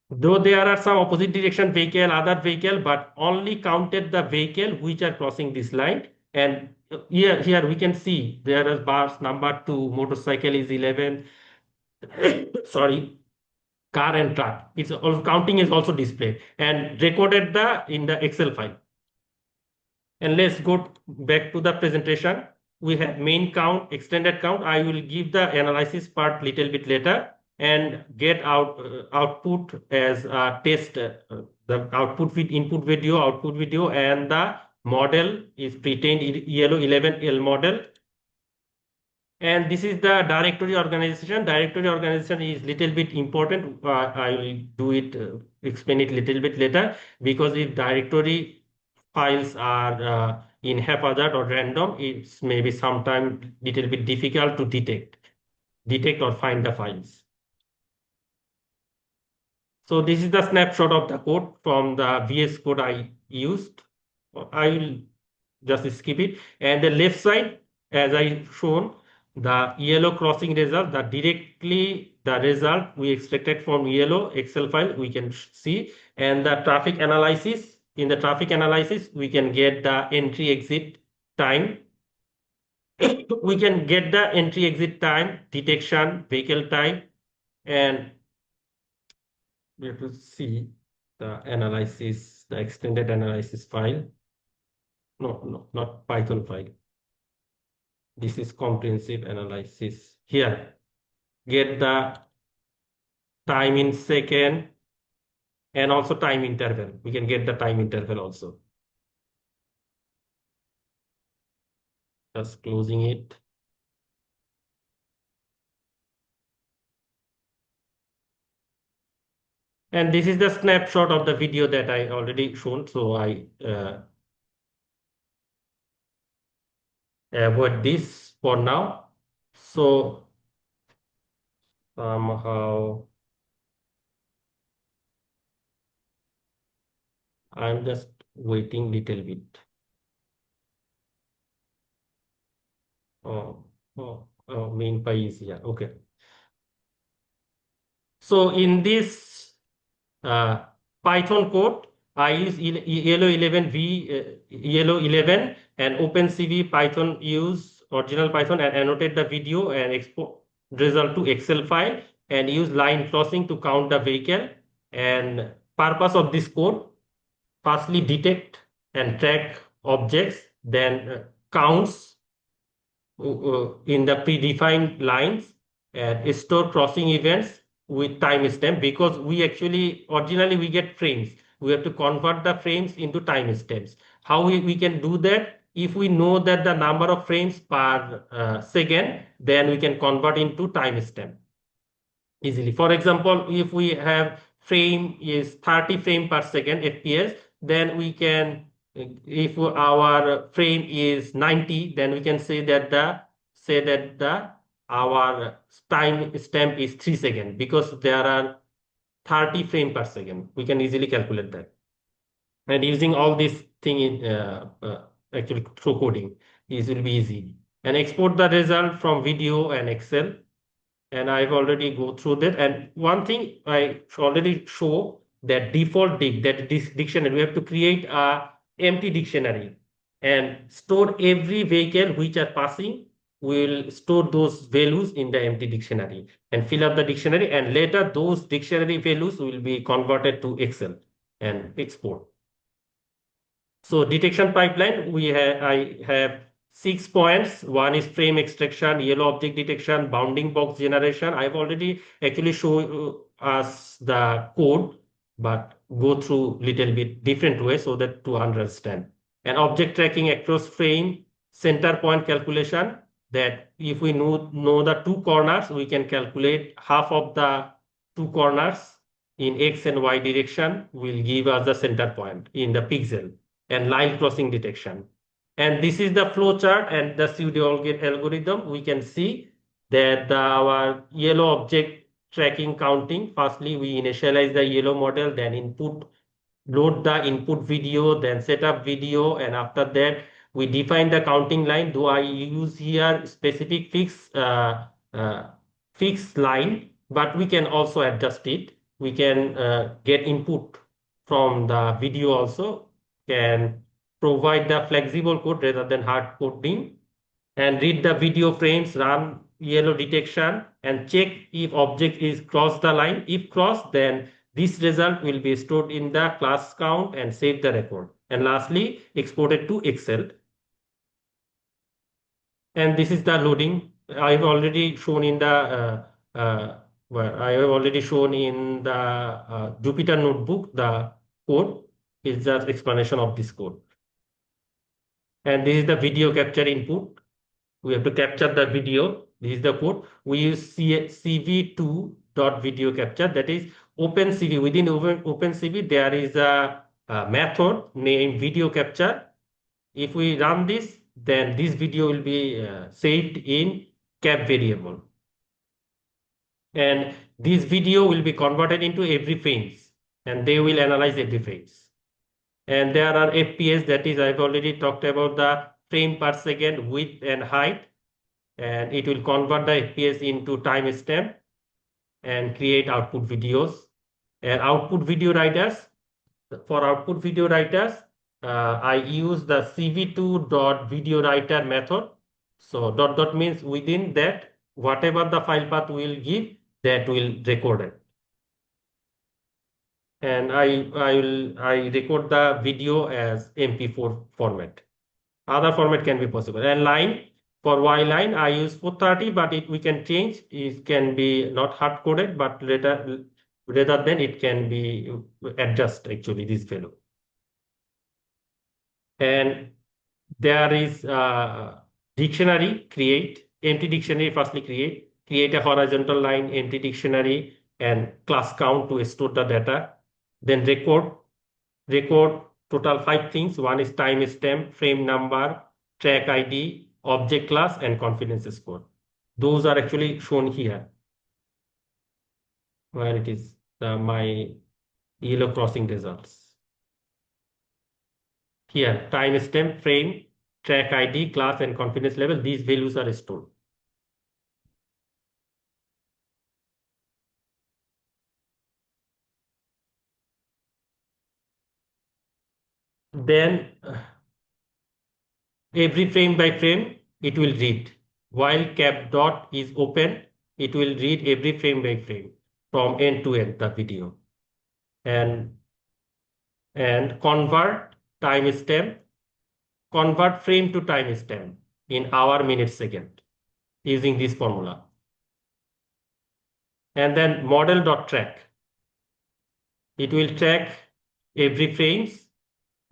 Though there are some opposite direction vehicle, other vehicle, but only counted the vehicle which are crossing this line. And here we can see there is bars number 2, motorcycle is 11, sorry, car and truck. It's all counting is also displayed and recorded in the Excel file. And let's go back to the presentation. We have main count, extended count. I will give the analysis part little bit later and get output as a test. The output with output video, and the model is pretend yellow 11L model. And this is the directory organization. Directory organization is little bit important. I will do it, explain it little bit later because if directory files are in haphazard or random, it's maybe sometimes little bit difficult to detect or find the files. So this is the snapshot of the code from the VS Code I used. I will just skip it. And the left side, as I shown, the yellow crossing result, the result we extracted from yellow Excel file, we can see. And the traffic analysis, in the traffic analysis, we can get the entry exit time. We can get the entry exit time, detection, vehicle type, and we have to see the analysis, the extended analysis file. No, not Python file. This is comprehensive analysis. Here, get the time in second and also time interval. We can get the time interval also. Just closing it. And this is the snapshot of the video that I already shown. So I avoid this for now. So somehow I'm just waiting little bit. Main pie is here. Okay. So in this Python code, I use Yellow 11 Yellow 11 and OpenCV Python use original Python and annotate the video and export result to Excel file and use line crossing to count the vehicle. And purpose of this code, firstly detect and track objects, then counts in the predefined lines and store crossing events with timestamp, because we actually originally we get frames. We have to convert the frames into timestamps. How we can do that? If we know that the number of frames per second, then we can convert into timestamp easily. For example, if we have frame is 30 frame per second FPS, then we can, if our frame is 90, then we can say that the our time stamp is 3 seconds, because there are 30 frame per second. We can easily calculate that. And using all this thing in actually through coding, it will be easy. And export the result from video and Excel, and I've already go through that. And one thing I already show, that default that this dictionary, we have to create a empty dictionary and store every vehicle which are passing. We'll store those values in the empty dictionary and fill up the dictionary, and later those dictionary values will be converted to Excel and export. So detection pipeline, I have 6 points. One is frame extraction, yellow object detection, bounding box generation. I've already actually shown us the code, but go through little bit different way so that to understand. And object tracking across frame, center point calculation, that if we know the two corners, we can calculate half of the two corners in X and Y direction will give us the center point in the pixel. And line crossing detection. And this is the flow chart and the pseudo algorithm. We can see that our yellow object tracking counting. Firstly, we initialize the yellow model, then load the input video, then set up video, and after that we define the counting line. Do I use here specific fixed line, but we can also adjust it. We can get input from the video also, can provide the flexible code rather than hard coding, and read the video frames, run yellow detection, and check if object is crossed the line. If crossed, then this result will be stored in the class count and save the record. And lastly, exported to Excel. And this is the loading. I've already shown in the I have already shown in the Jupyter notebook the code. Is just explanation of this code. And this is the video capture input. We have to capture the video. This is the code. We use cv2.video capture. That is OpenCV. Within OpenCV, there is a method named video capture. If we run this, then this video will be saved in cap variable. And this video will be converted into every frames, and they will analyze every frames. And there are FPS, that is, I've already talked about the frame per second width and height, and it will convert the FPS into timestamp and create output videos. And output video writers, for output video writers, I use the cv2.videowriter method. So dot dot means within that, whatever the file path will give, that will record it. And I record the video as MP4 format. Other format can be possible. And line, for Y line, I use 430, but we can change. It can be not hard coded, but rather than it can be adjust actually this value. And there is dictionary create, empty dictionary firstly create a horizontal line, empty dictionary, and class count to store the data. Then record total 5 things. One is timestamp, frame number, track ID, object class, and confidence score. Those are actually shown here, where it is my yellow crossing results. Here, timestamp, frame, track ID, class, and confidence level, these values are stored. Then every frame by frame, it will read. While cap dot is open, it will read every frame by frame from end to end, the video. And convert timestamp, convert frame to timestamp in hour, minute, second using this formula. And then model.track. It will track every frames,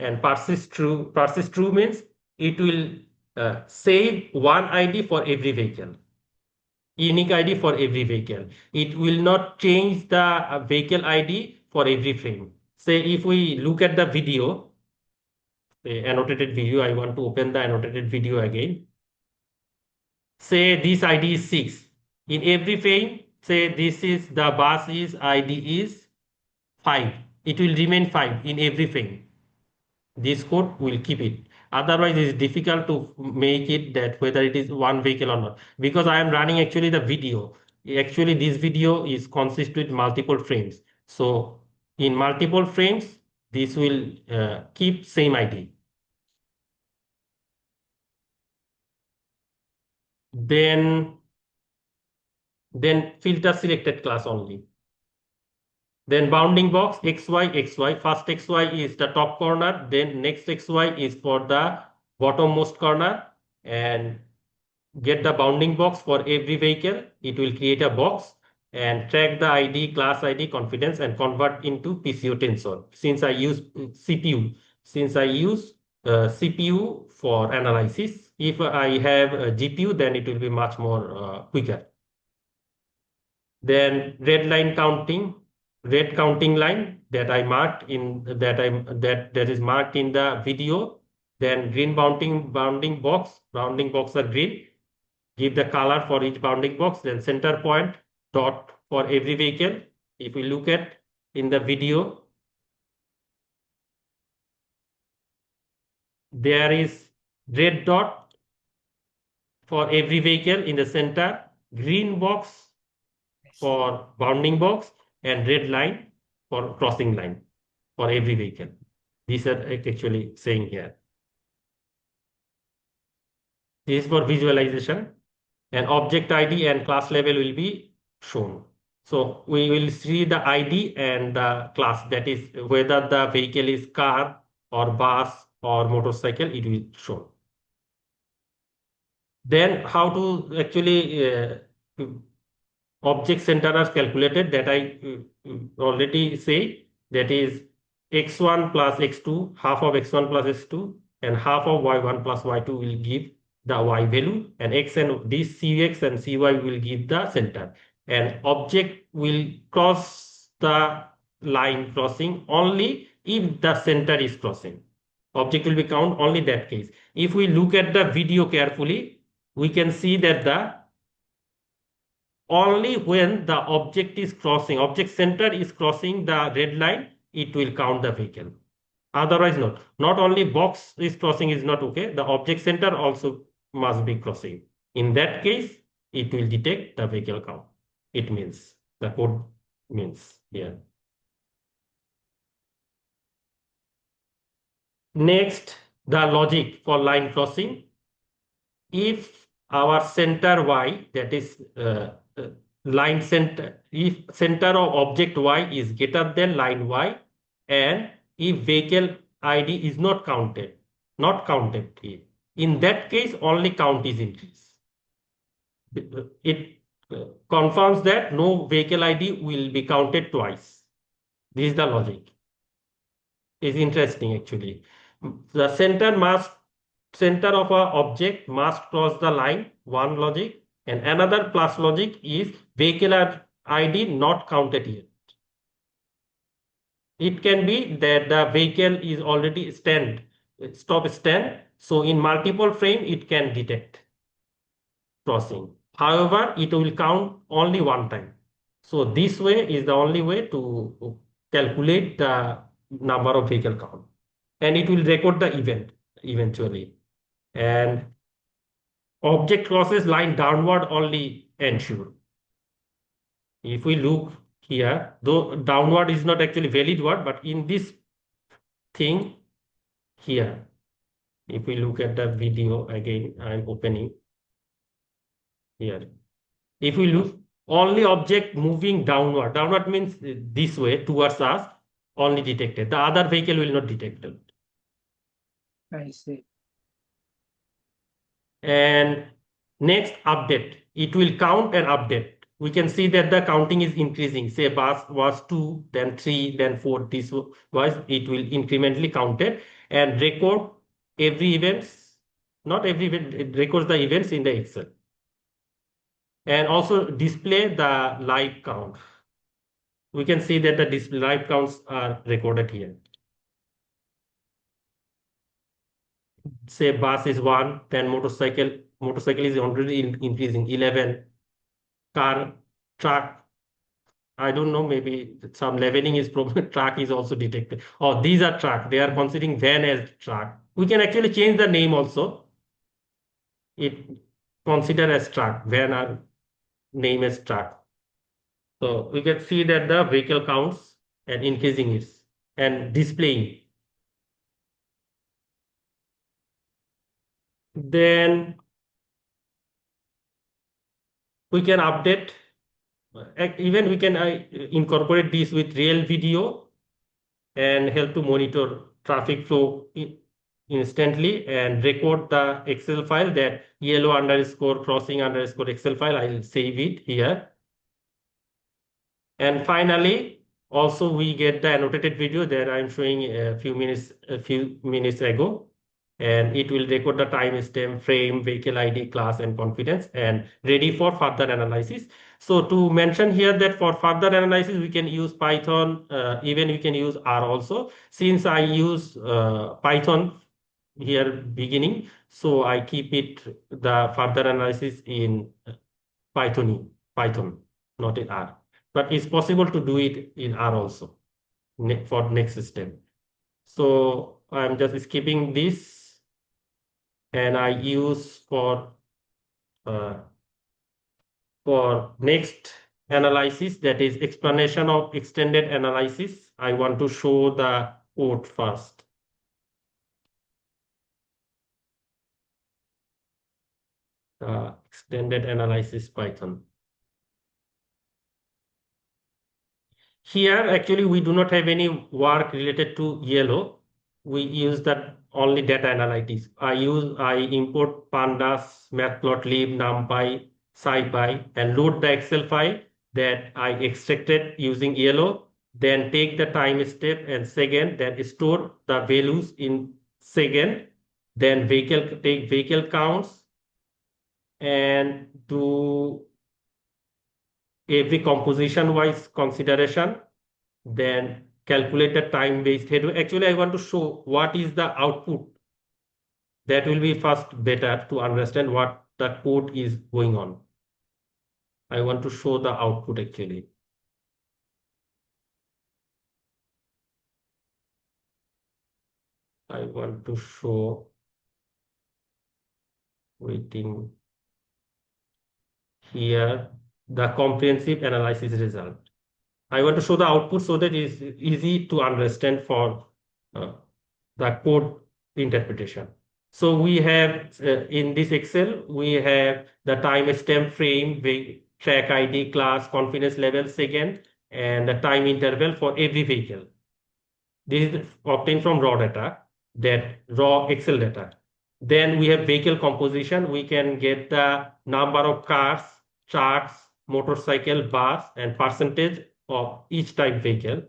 and persist true. Persist true means it will save one ID for every vehicle, unique ID for every vehicle. It will not change the vehicle ID for every frame. Say if we look at the video, the annotated video, I want to open the annotated video again. Say this ID is 6. In every frame, say this is the bus is ID is 5. It will remain 5 in every frame. This code will keep it. Otherwise, it's difficult to make it that whether it is one vehicle or not. Because I am running actually the video. Actually, this video is consist with multiple frames. So in multiple frames, this will keep same ID. Then filter selected class only. Then bounding box XY. First XY is the top corner. Then next XY is for the bottommost corner. And get the bounding box for every vehicle. It will create a box and track the ID, class ID, confidence, and convert into PCO tensor. Since I use CPU for analysis. If I have a GPU, then it will be much more quicker. Then red counting line that I marked in that is marked in the video. Then green bounding box are green. Give the color for each bounding box. Then center point dot for every vehicle. If we look at in the video, there is red dot for every vehicle in the center, green box for bounding box, and red line for crossing line for every vehicle. These are actually saying here. This is for visualization, and object ID and class level will be shown. So we will see the ID and the class, that is whether the vehicle is car or bus or motorcycle, it will show. Then how to actually object center are calculated, that I already say, that is x1 plus x2, half of x1 plus x2, and half of y1 plus y2 will give the y value, and x and this cx and cy will give the center. And object will cross the line crossing only if the center is crossing. Object will be count only that case. If we look at the video carefully, we can see that the only when the object is crossing, object center is crossing the red line, it will count the vehicle. Otherwise, not. Not only box is crossing is not okay, the object center also must be crossing. In that case, it will detect the vehicle count. It means, the code means here. Next, the logic for line crossing. If our center Y, that is line center, if center of object Y is greater than line Y, and if vehicle ID is not counted here, in that case only count is increased. It confirms that no vehicle ID will be counted twice. This is the logic. Is interesting actually. The center of a object must cross the line, one logic, and another plus logic is vehicle ID not counted here. It can be that the vehicle is already stop stand, so in multiple frame it can detect crossing. However, it will count only one time. So this way is the only way to calculate the number of vehicle count, and it will record the event eventually. And object crosses line downward only ensure. If we look here, though downward is not actually valid word, but in this thing here, if we look at the video again, I'm opening here. If we look, only object moving downward means this way towards us, only detected. The other vehicle will not detect it. I see. And next update, it will count and update. We can see that the counting is increasing. Say bus was 2, then 3, then 4. This was, it will incrementally counted and record every events. Not every event, it records the events in the Excel. And also display the live count. We can see that the live counts are recorded here. Say bus is 1, then motorcycle is already increasing 11. Car, truck, I don't know, maybe some leveling is problem. Truck is also detected. Oh, these are truck. They are considering van as truck. We can actually change the name also. It consider as truck. Van are name as truck. So we can see that the vehicle counts and increasing it and displaying. Then we can update. Even we can incorporate this with real video and help to monitor traffic flow instantly and record the Excel file, that yellow underscore crossing underscore Excel file. I'll save it here. And finally, also we get the annotated video that I'm showing a few minutes ago. And it will record the time stamp, frame, vehicle ID, class, and confidence, and ready for further analysis. So to mention here that for further analysis, we can use Python, even we can use R also. Since I use Python here beginning, so I keep it the further analysis in Python, not in R. But it's possible to do it in R also for next step. So I'm just skipping this. And I use for next analysis, that is explanation of extended analysis. I want to show the code first. Extended analysis Python. Here, actually, we do not have any work related to YOLO. We use that only data analytics. I import pandas, matplotlib, numpy, scipy, and load the Excel file that I extracted using YOLO. Then take the time step and second, then store the values in second. Then take vehicle counts and do every composition wise consideration, then calculate the time-based headway. Actually, I want to show what is the output. That will be first better to understand what the code is going on. I want to show the output actually. I want to show waiting here the comprehensive analysis result. I want to show the output so that it is easy to understand for uh, the code interpretation. So we have in this Excel, we have the time stamp frame, track ID, class, confidence level, second, and the time interval for every vehicle. This is obtained from raw data, that raw Excel data. Then we have vehicle composition. We can get the number of cars, trucks, motorcycle, bus, and percentage of each type vehicle.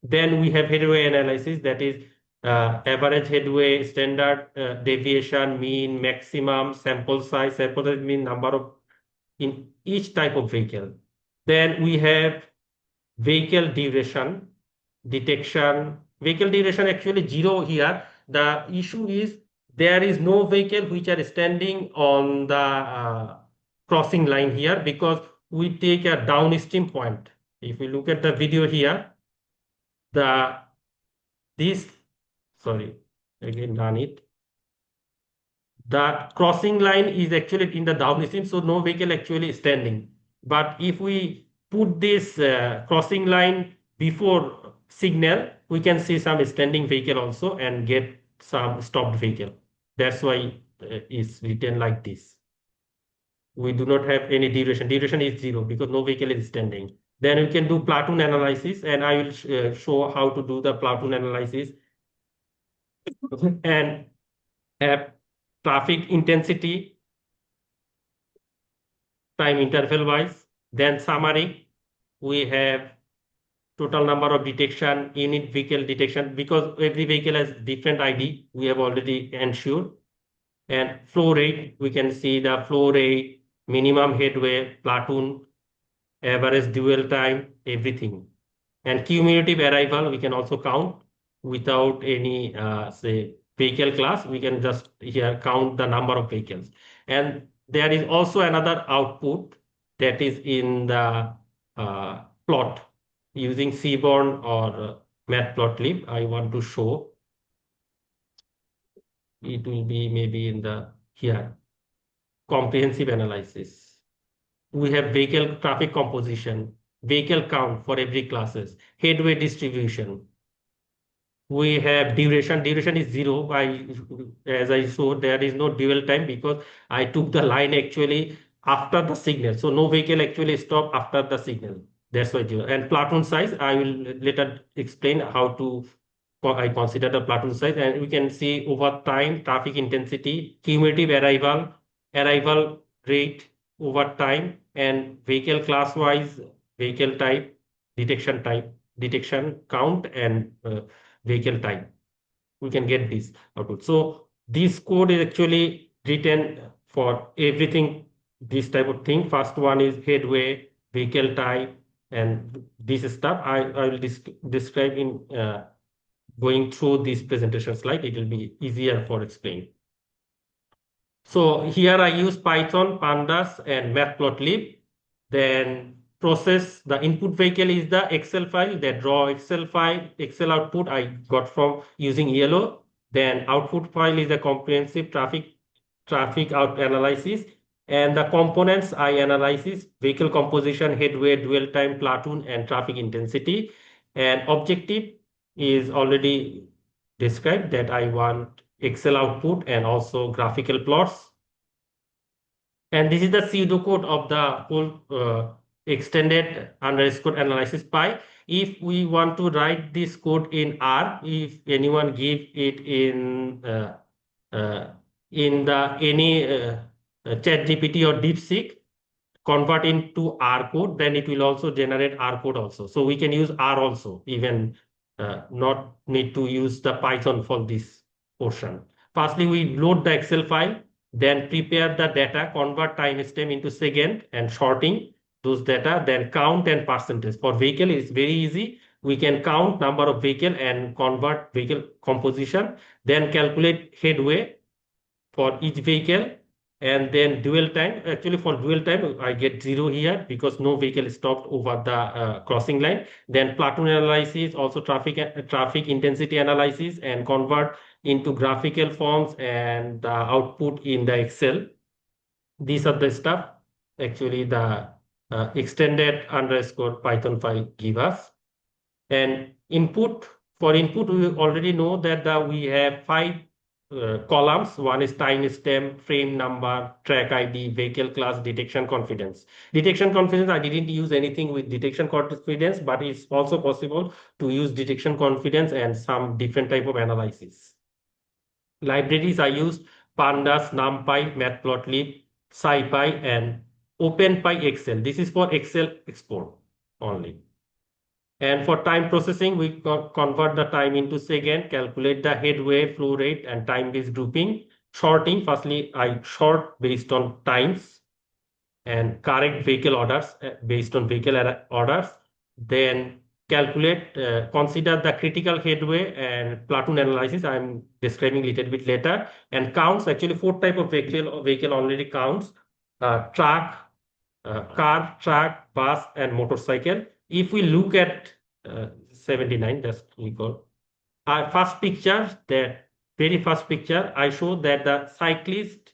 Then we have headway analysis, that is average headway, standard deviation, mean, maximum, sample size. Sample size mean number of in each type of vehicle. Then we have vehicle duration detection. Vehicle duration actually zero here. The issue is there is no vehicle which are standing on the crossing line here because we take a downstream point. If we look at the video here, the this sorry again run it. The crossing line is actually in the downstream, so no vehicle actually standing. But if we put this crossing line before signal, we can see some standing vehicle also and get some stopped vehicle. That's why it's written like this. We do not have any duration. Duration is zero because no vehicle is standing. Then we can do platoon analysis, and I will show how to do the platoon analysis and have traffic intensity, time interval wise. Then summary, we have total number of detection, unit vehicle detection, because every vehicle has different ID, we have already ensured. And flow rate, we can see the flow rate, minimum headway, platoon, average dwell time, everything. And cumulative arrival, we can also count without any, say, vehicle class. We can just here count the number of vehicles. And there is also another output that is in the plot using Seaborn or Matplotlib. I want to show. It will be maybe in the here comprehensive analysis. We have vehicle traffic composition, vehicle count for every classes, headway distribution. We have duration. Duration is zero. As I showed, there is no dwell time because I took the line actually after the signal. So no vehicle actually stop after the signal. That's why zero. And platoon size, I will later explain how to I consider the platoon size, and we can see over time traffic intensity, cumulative arrival rate over time, and vehicle class wise, vehicle type, detection count, and vehicle type. We can get this output. So this code is actually written for everything, this type of thing. First one is headway, vehicle type, and this stuff I will describe in going through this presentation slide. It will be easier for explaining. So here I use Python, Pandas, and Matplotlib. Then process the input vehicle is the Excel file, that raw Excel file, Excel output I got from using YOLO. Then output file is a comprehensive traffic out analysis. And the components I analysis, vehicle composition, headway, dwell time, platoon, and traffic intensity. And objective is already described, that I want Excel output and also graphical plots. And this is the pseudocode of the whole extended underscore analysis py. If we want to write this code in R, if anyone give it in the any ChatGPT or DeepSeek, convert into R code, then it will also generate R code also. So we can use R also, even not need to use the Python for this portion. Firstly, we load the Excel file, then prepare the data, convert timestamp into second and sorting those data, then count and percentage. For vehicle, it's very easy. we can count number of vehicle and convert vehicle composition, then calculate headway for each vehicle, and then dwell time. Actually, for dwell time, I get 0 here because no vehicle stopped over the crossing line. Then platoon analysis, also traffic intensity analysis, and convert into graphical forms and the output in the Excel. These are the stuff actually the extended underscore Python file give us. And input, we already know that we have 5 columns. One is time stamp, frame number, track ID, vehicle class, detection confidence. Detection confidence, I didn't use anything with detection confidence, but it's also possible to use detection confidence and some different type of analysis. Libraries I used Pandas, NumPy, Matplotlib, SciPy, and OpenPy Excel. This is for Excel export only. And for time processing, we convert the time into second, calculate the headway, flow rate, and time-based grouping. Sorting, firstly, I sort based on times and correct vehicle orders based on vehicle orders. Then calculate, consider the critical headway and platoon analysis. I'm describing a little bit later. And counts, actually 4 type of vehicle already counts. Truck, car, truck, bus, and motorcycle. If we look at 79, just recall. First picture, the very first picture, I show that the cyclist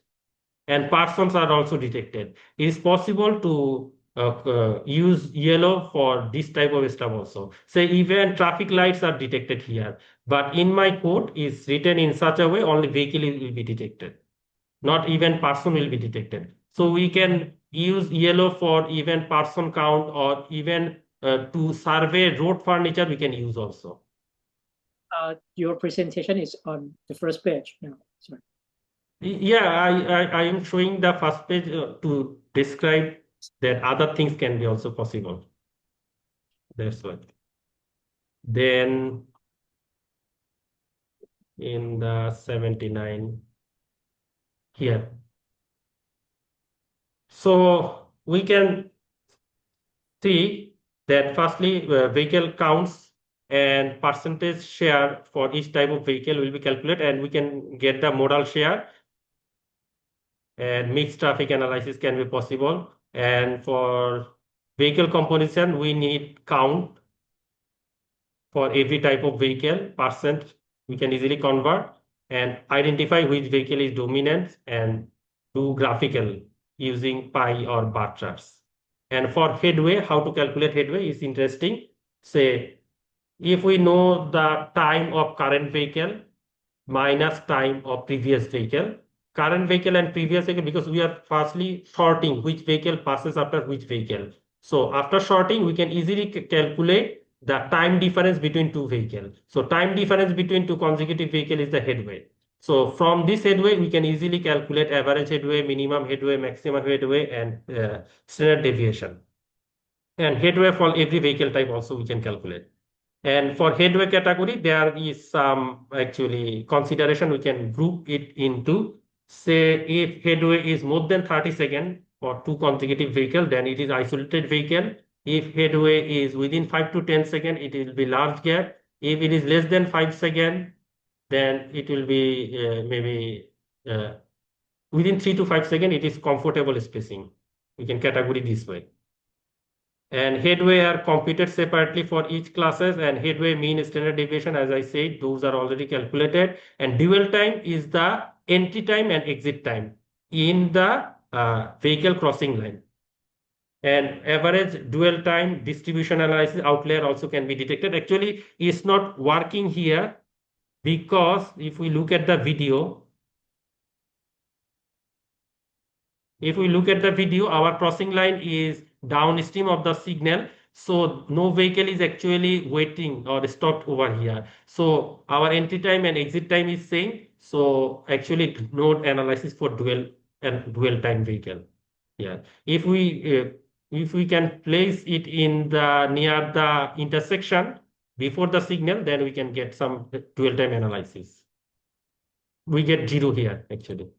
and persons are also detected. It is possible to use yellow for this type of stuff also. Say even traffic lights are detected here, but in my code is written in such a way only vehicle will be detected, not even person will be detected. So we can use yellow for even person count or even to survey road furniture we can use also. Your presentation is on the first page now. Sorry. Yeah, I am showing the first page to describe that other things can be also possible. That's what. Then in the 79 here. So we can see that firstly vehicle counts and percentage share for each type of vehicle will be calculated, and we can get the modal share, and mixed traffic analysis can be possible. And for vehicle composition, we need count for every type of vehicle, percent we can easily convert, and identify which vehicle is dominant and do graphical using pie or bar charts. And for headway, how to calculate headway is interesting. Say, if we know the time of current vehicle minus time of previous vehicle, current vehicle and previous vehicle, because we are firstly sorting which vehicle passes after which vehicle. So after sorting, we can easily calculate the time difference between two vehicles. So time difference between two consecutive vehicles is the headway. So from this headway, we can easily calculate average headway, minimum headway, maximum headway, and standard deviation. And headway for every vehicle type also we can calculate. And for headway category, there is some actually consideration we can group it into. Say if headway is more than 30 seconds for two consecutive vehicles, then it is isolated vehicle. If headway is within 5 to 10 seconds, it will be large gap. If it is less than 5 seconds, then it will be maybe within 3 to 5 seconds, it is comfortable spacing. We can category this way. And headway are computed separately for each classes, and headway mean standard deviation, as I said, those are already calculated. And dwell time is the entry time and exit time in the vehicle crossing line. And average dwell time distribution analysis outlier also can be detected. Actually, it's not working here because if we look at the video, our crossing line is downstream of the signal. So no vehicle is actually waiting or stopped over here. So our entry time and exit time is same. So actually no analysis for dwell and dwell time vehicle. Yeah. If we can place it in the near the intersection before the signal, then we can get some dwell time analysis. We get 0 here actually.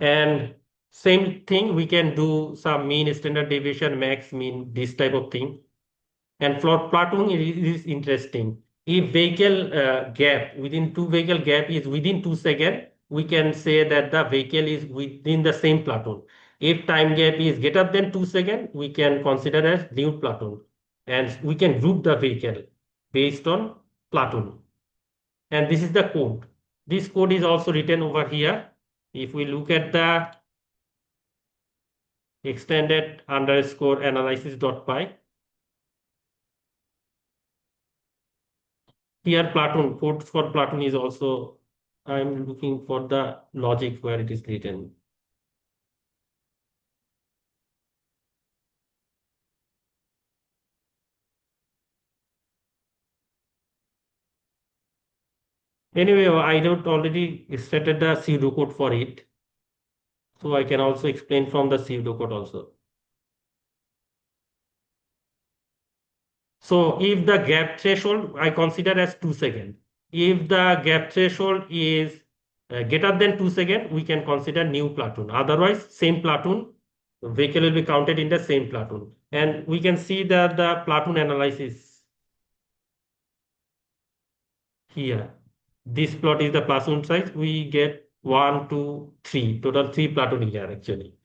And same thing, we can do some mean, standard deviation, max, mean, this type of thing. And for platoon, it is interesting. If vehicle gap within two vehicle gap is within 2 seconds, we can say that the vehicle is within the same platoon. If time gap is greater than 2 seconds, we can consider as new platoon, and we can group the vehicle based on platoon. And this is the code. This code is also written over here. If we look at the extended underscore analysis.py, here platoon, code for platoon is also, I'm looking for the logic where it is written. Anyway, I wrote already started the pseudocode for it. So I can also explain from the pseudocode also. So if the gap threshold, I consider as 2 seconds. If the gap threshold is greater than 2 seconds, we can consider new platoon. Otherwise, same platoon, vehicle will be counted in the same platoon. And we can see that the platoon analysis here. This plot is the platoon size. We get 1, 2, 3, total 3 platoon here actually.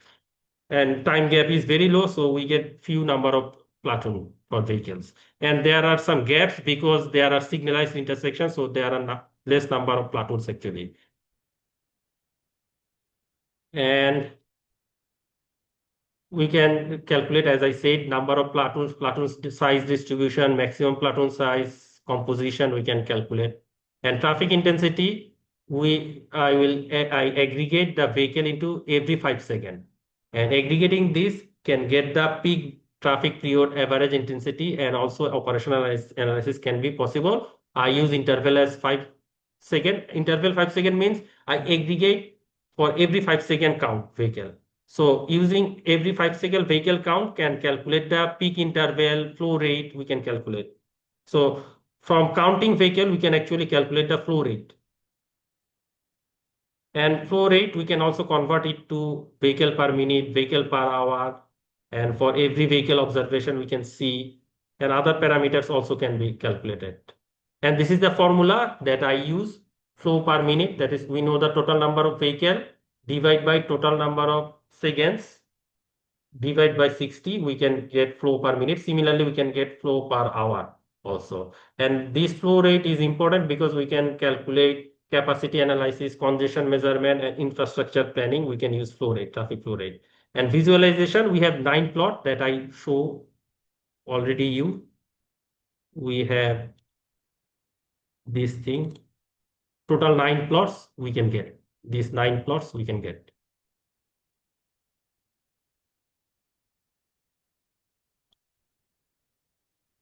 And time gap is very low, so we get few number of platoon for vehicles. And there are some gaps because there are signalized intersections, so there are less number of platoons actually. And we can calculate, as I said, number of platoons, platoon size distribution, maximum platoon size, composition, we can calculate. And traffic intensity, I aggregate the vehicle into every 5 seconds. And aggregating this can get the peak traffic period average intensity, and also operational analysis can be possible. I use interval as 5 second. Interval 5 second means I aggregate for every 5 second count vehicle. So using every 5 second vehicle count can calculate the peak interval, flow rate, we can calculate. So from counting vehicle, we can actually calculate the flow rate. And flow rate, we can also convert it to vehicle per minute, vehicle per hour. And for every vehicle observation, we can see, and other parameters also can be calculated. And this is the formula that I use, flow per minute. That is, we know the total number of vehicle, divide by total number of seconds, divide by 60, we can get flow per minute. Similarly, we can get flow per hour also. And this flow rate is important because we can calculate capacity analysis, congestion measurement, and infrastructure planning. We can use flow rate, traffic flow rate. And visualization, we have 9 plot that I show already you. We have this thing, total 9 plots we can get. These 9 plots we can get.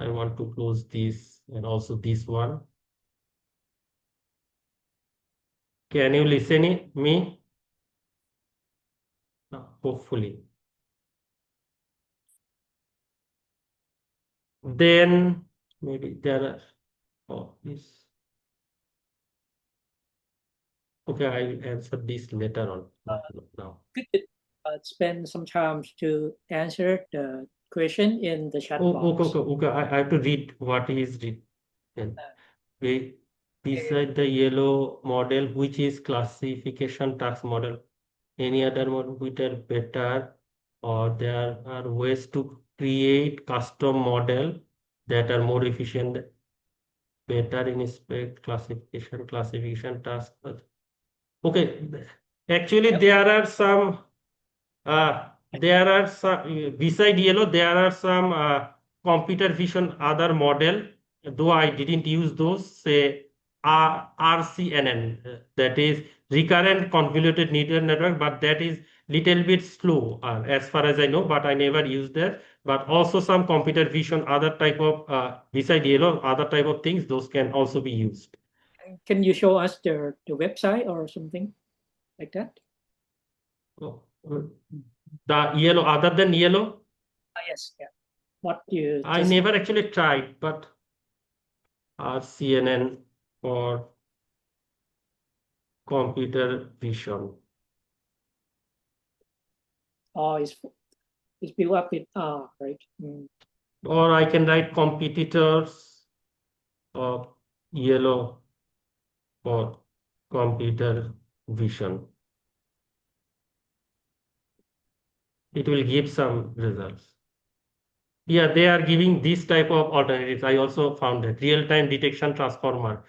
I want to close this and also this one. Can you listen me? Hopefully. Then maybe there are, oh, this. Okay, I will answer this later on, not now. Could you spend some time to answer the question in the chat Oh, box? okay. I have to read what is written. Beside the yellow model, which is classification task model, any other model which are better, or there are ways to create custom model that are more efficient, better in spec classification task. Okay, actually Yep. there are some beside yellow there are some computer vision other model, though I didn't use those, say RCNN, that is recurrent convoluted neural network, but that is little bit slow as far as I know, but I never used that. But also some computer vision other type of beside yellow other type of things, those can also be used. Can you show us the website or something like that? Oh, the yellow, other than yellow, Yes, yeah. What you I just never actually tried, but CNN or computer vision. is built up with R, right? Or I can write competitors of yellow for computer vision. It will give some results. Yeah, they are giving this type of alternatives. I also found that real-time detection transformer.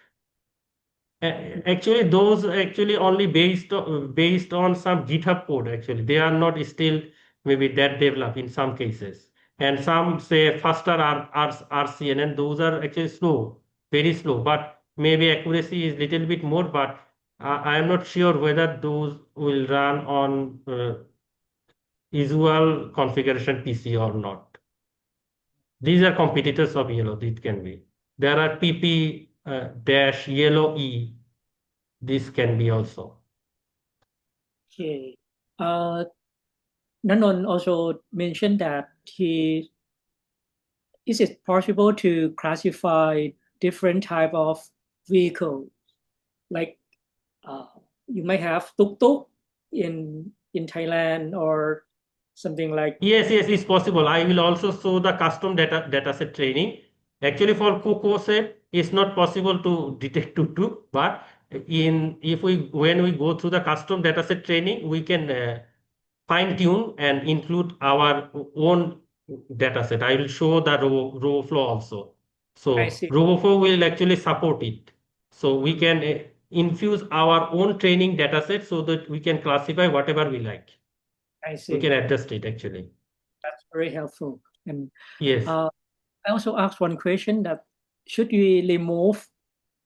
Actually, those actually only based on some GitHub code. Actually, they are not still maybe that developed in some cases, and some say faster RCN, and those are actually slow, very slow. But maybe accuracy is little bit more. But I am not sure whether those will run on usual configuration PC or not. These are competitors of Yellow. It can be. There are PP dash Yellow E. This can be also. Okay. Uh, Nanon also mentioned that he is it possible to classify different type of vehicle like uh, you might have tuk tuk in Thailand or something like Yes, it's possible. I will also show the custom dataset training. Actually, for Coco set, it's not possible to detect tuk-tuk, but in if we when we go through the custom dataset training, we can fine tune and include our own dataset. I will show the RoboFlow also. I So see, RoboFlow will actually support it. So we can infuse our own training dataset so that we can classify whatever we like. I We can see. adjust it actually. That's very helpful. And Yes. uh, I also asked one question that should we remove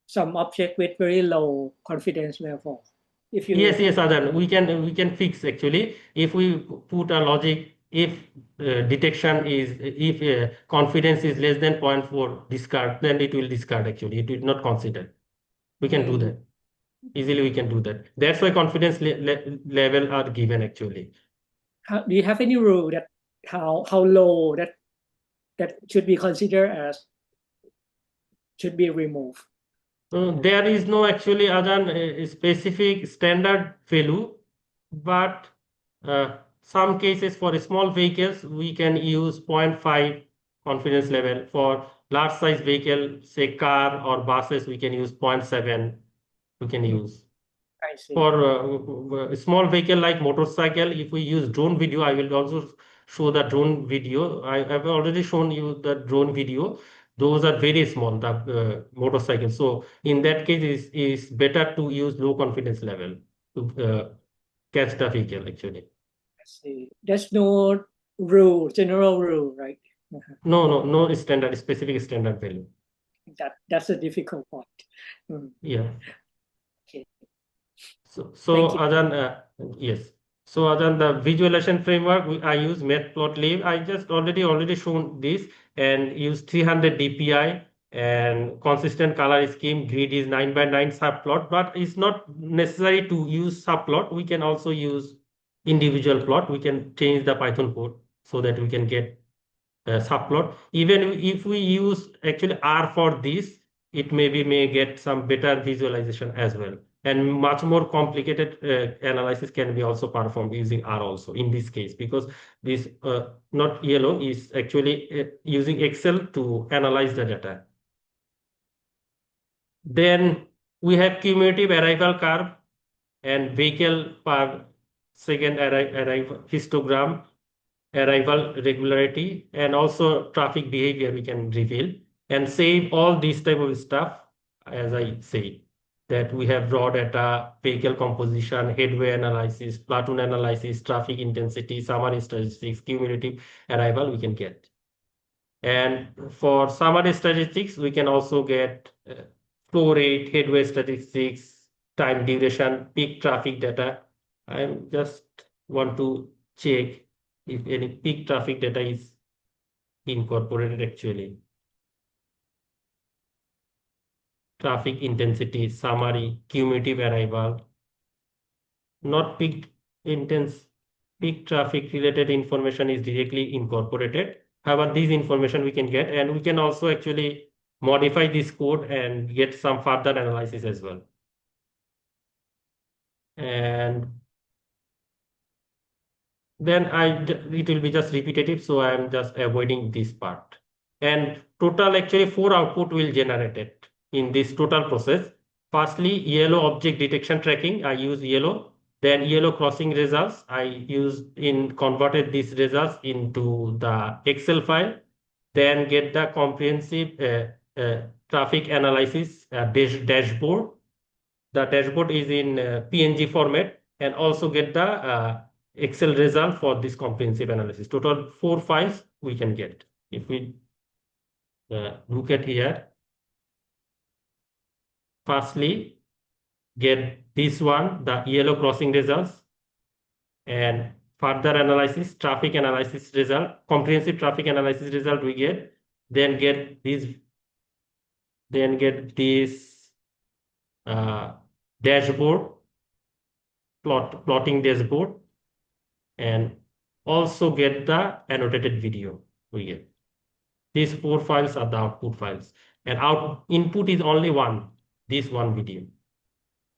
some object with very low confidence level? If you, Yes, Adan. We can fix actually if we put a logic if detection is if confidence is less than zero point 0.4 discard, then it will discard actually. It will not consider. We can do mm, that. Easily we can do that. That's why confidence level are given actually. do you have any rule that how low that should be considered as should be removed? There is no actually other specific standard value, but some cases for small vehicles we can use zero point 0.5 confidence level. For large size vehicle, say car or buses, we can use zero point 0.7. We can Mm, use. I see. For a small vehicle like motorcycle, if we use drone video, I will also show the drone video. I have already shown you the drone video. Those are very small, the motorcycles. So in that case, is better to use low confidence level to catch the vehicle actually. I see. There's no rule, general rule, right? Uh-huh. No standard, specific standard value. That's a difficult point. Mm, Yeah. okay. So Thank you. other yes. So other than the visualization framework, I use Matplotlib. I just already shown this and use 300 DPI and consistent color scheme. Grid is 9 by 9 subplot, but it's not necessary to use subplot. We can also use individual plot. We can change the Python code so that we can get subplot. Even if we use actually R for this, it may get some better visualization as well. And much more complicated analysis can be also performed using R also in this case, because this not yellow is actually using Excel to analyze the data. Then we have cumulative arrival curve and vehicle per second arrival histogram, arrival regularity, and also traffic behavior we can reveal and save all these type of stuff. As I say, that we have raw data, vehicle composition, headway analysis, platoon analysis, traffic intensity, summary statistics, cumulative arrival we can get. And for summary statistics, we can also get flow rate, headway statistics, time duration, peak traffic data. I just want to check if any peak traffic data is incorporated actually. Traffic intensity, summary, cumulative arrival, not peak intense, peak traffic related information is directly incorporated. However, these information we can get, and we can also actually modify this code and get some further analysis as well. And then it will be just repetitive, so I'm just avoiding this part. and total actually 4 output will generate it in this total process. Firstly, yellow object detection tracking, I use yellow. Then yellow crossing results, I converted these results into the Excel file. Then get the comprehensive traffic analysis dashboard. The dashboard is in PNG format, and also get the Excel result for this comprehensive analysis. Total 4 files we can get. If we look at here, firstly, get this one, the yellow crossing results, and further analysis, traffic analysis result, comprehensive traffic analysis result we get, then get this uh, dashboard, plotting dashboard, and also get the annotated video we get. These 4 files are the output files, and input is only one, this one video.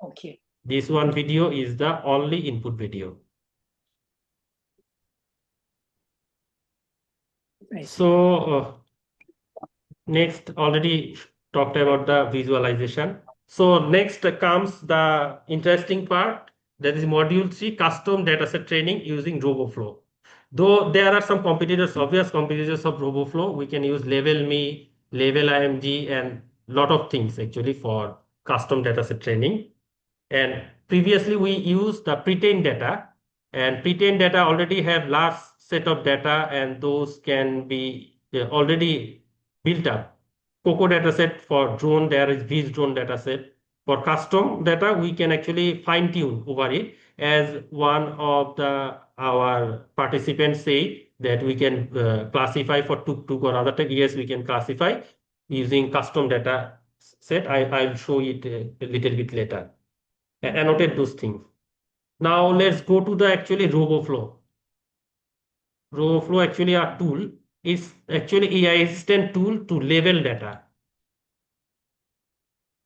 Okay. This one video is the only input video. So next, already talked about the visualization. So next comes the interesting part, that is module 3, custom dataset training using RoboFlow. Though there are some competitors, obvious competitors of RoboFlow, we can use LevelMe, Level IMG, and lot of things actually for custom dataset training. And previously we used the pre-trained data, and pre-trained data already have large set of data, and those can be already built up. Coco dataset for drone, there is Viz drone dataset. For custom data, we can actually fine tune over it, as one of our participants say that we can classify for tuk-tuk or other tech. Yes, we can classify using custom data set. I'll show it a little bit later. Annotate those things. Now let's go to the actually RoboFlow. RoboFlow actually a tool, is actually AI assistant tool to label data.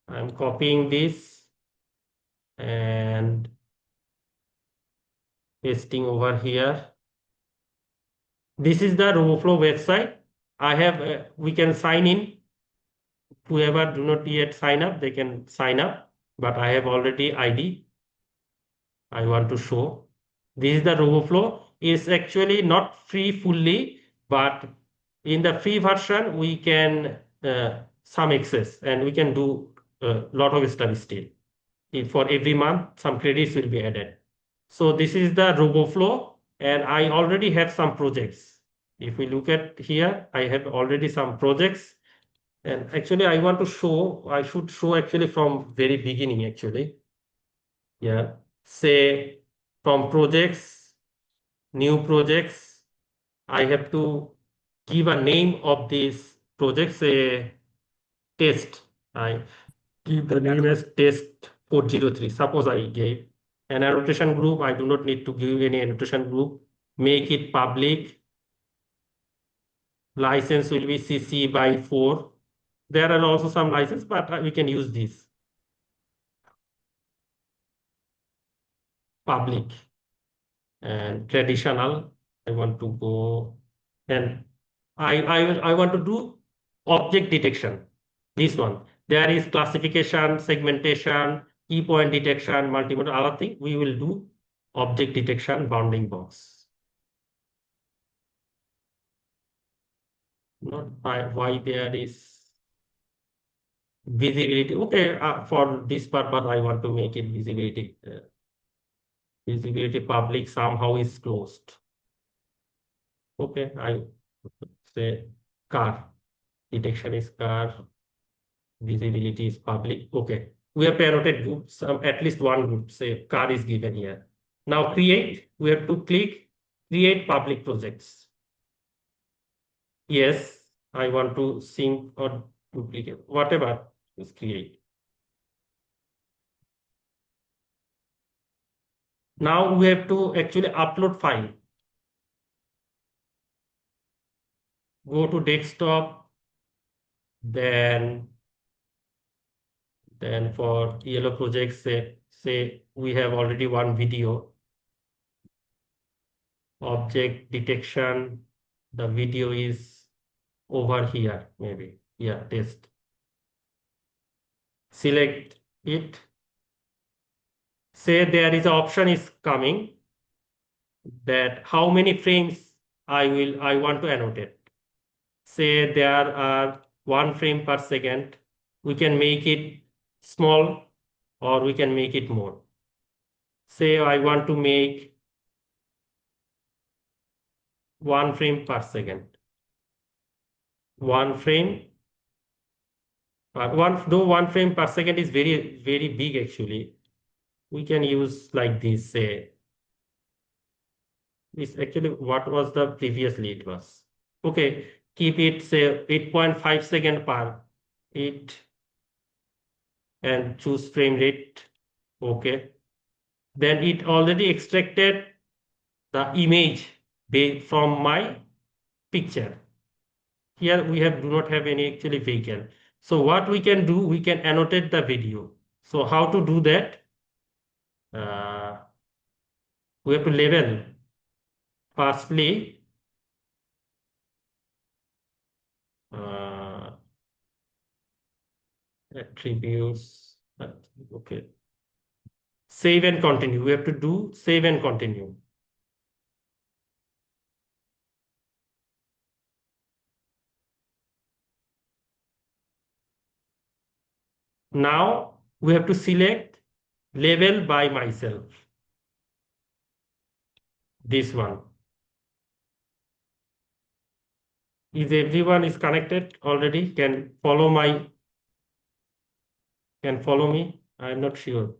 I'm copying this and pasting over here. This is the RoboFlow website. I have we can sign in. Whoever do not yet sign up, they can sign up. But I have already ID. I want to show. This is the RoboFlow. Is actually not free fully, but in the free version we can some access, and we can do a lot of stuff still. For every month, some credits will be added. So this is the RoboFlow, and I already have some projects. If we look at here, I have already some projects, and actually I want to show. I should show actually from very beginning actually. Yeah, say from projects, new projects, I have to give a name of this project, say test. I give the name as test 403. Suppose I gave an annotation group. I do not need to give any annotation group. Make it public. License will be CC by 4. There are also some license, but we can use this. Public and traditional. I want to go, and I want to do object detection. This one. There is classification, segmentation, key point detection, multimodal, other thing. We will do object detection bounding box. Not why there is visibility. Okay, for this purpose, I want to make it visibility. Visibility public somehow is closed. Okay, I say car detection is car. Visibility is public. Okay. We have to annotate groups, at least one group, say car is given here. Now create, we have to click create public projects. Yes, I want to sync or duplicate, whatever is create. Now we have to actually upload file. Go to desktop, then for yellow projects, say we have already one video. Object detection, the video is over here, maybe. Yeah, test. Select it. Say there is an option is coming that how many frames I want to annotate. Say there are 1 frame per second. We can make it small or we can make it more. Say I want to make 1 frame per second. 1 frame, though 1 frame per second is very, very big actually. We can use like this, say, this actually what was the previously it was. Okay, keep it say 8.5 second per it and choose frame rate. Okay. Then it already extracted the image from my picture. Here we have do not have any actually vehicle. So what we can do, we can annotate the video. So how to do that? Uh, we have to label firstly uh, attributes. Okay. Save and continue. We have to do save and continue. Now we have to select label by myself. This one. Is everyone is connected already? Can follow me? I'm not sure.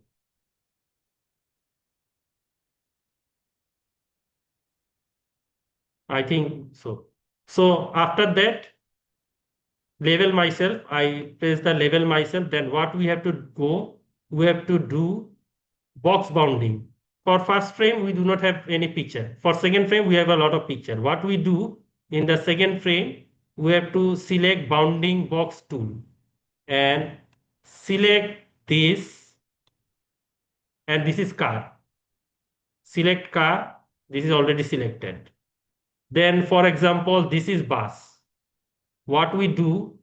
I think so. So after that, label myself, I press the label myself. Then what we have to go, we have to do box bounding. For first frame, we do not have any picture. For second frame, we have a lot of picture. What we do in the second frame, we have to select bounding box tool and select this, and this is car. Select car, this is already selected. Then for example, this is bus. What we do,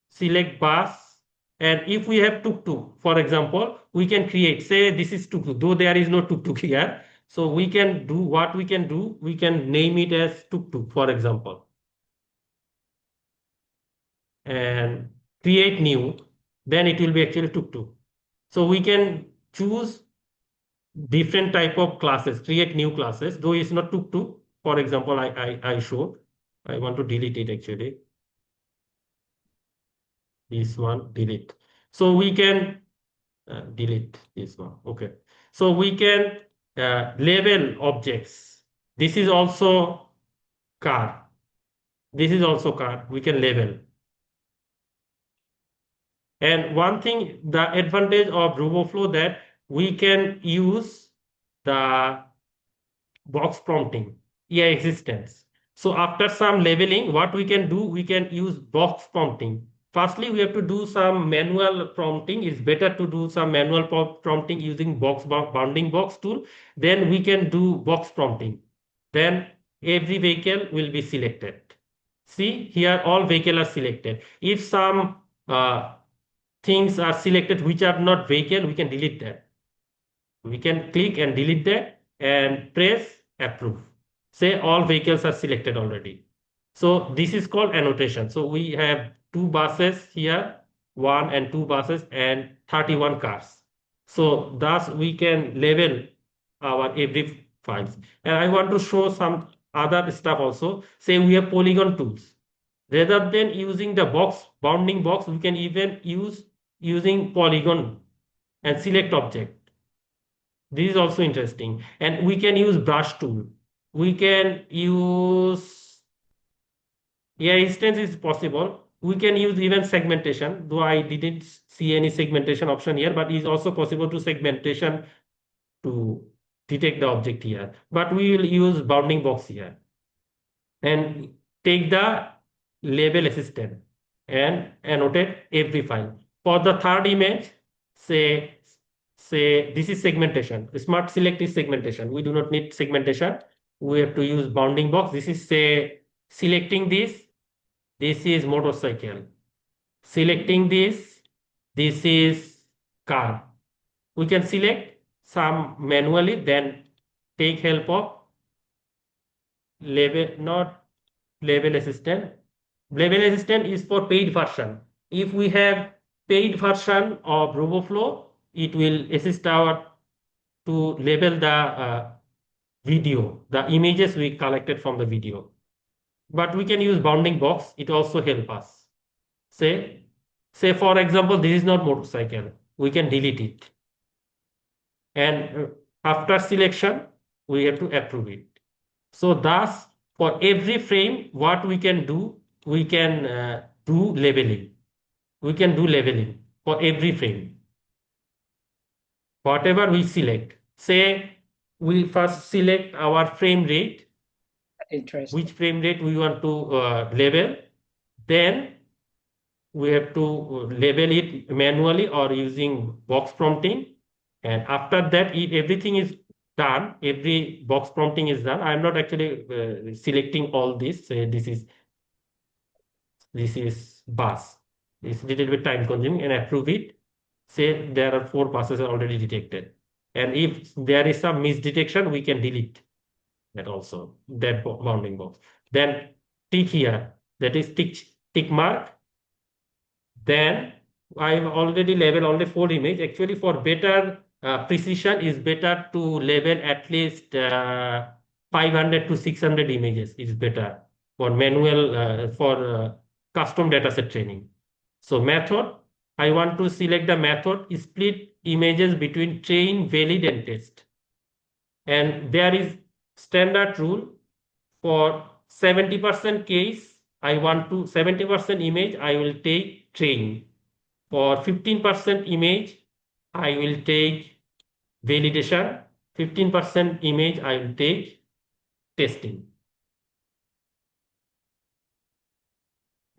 select bus, and if we have tuk-tuk, for example, we can create, say this is tuk-tuk, though there is no tuk-tuk here. So we can do what we can do, we can name it as tuk-tuk, for example, and create new, then it will be actually tuk-tuk. So we can choose different type of classes, create new classes, though it's not tuk-tuk. For example, I showed, I want to delete it actually. This one, delete. So we can delete this one. Okay. So we can label objects. This is also car. This is also car. We can label. And one thing, the advantage of RoboFlow that we can use the box prompting, AI existence. So after some labeling, what we can do, we can use box prompting. Firstly, we have to do some manual prompting. It's better to do some manual prompting using bounding box tool. Then we can do box prompting. Then every vehicle will be selected. See here, all vehicle are selected. If some things are selected which are not vehicle, we can delete that. We can click and delete that and press approve. Say all vehicles are selected already. So this is called annotation. So we have two buses here, one and two buses and 31 cars. So thus we can label our every files. And I want to show some other stuff also. Say we have polygon tools. Rather than using the box, bounding box, we can even use using polygon and select object. This is also interesting. And we can use brush tool. We can use, yeah, instance is possible. We can use even segmentation, though I didn't see any segmentation option here, but it's also possible to segmentation to detect the object here. But we will use bounding box here and take the label assistant and annotate every file. For the third image, say this is segmentation. Smart select is segmentation. We do not need segmentation. We have to use bounding box. This is say Selecting this is motorcycle. Selecting this is car. We can select some manually, then take help of label, not label assistant. Label assistant is for paid version. If we have paid version of RoboFlow, it will assist our to label the video, the images we collected from the video. But we can use bounding box. It also help us. Say, say for example, this is not motorcycle. We can delete it. And after selection, we have to approve it. So thus, for every frame, what we can do, we can do labeling. We can do labeling for every frame. Whatever we select, say we first select our frame rate, Interesting. which frame rate we want to label, then we have to label it manually or using box prompting. And after that, if everything is done, every box prompting is done. I'm not actually selecting all this. This is bus. It's a little bit time consuming and approve it. Say there are 4 buses already detected. And if there is some misdetection, we can delete that also, that bounding box. Then tick here, that is tick mark. Then I've already labeled only 4 images. Actually, for better precision, is better to label at least 500 to 600 images is better for manual for custom dataset training. So method, I want to select the method split images between train, valid, and test. And there is standard rule for 70% case. I want to 70% image. I will take train. For 15% image, I will take validation. 15% image, I will take testing.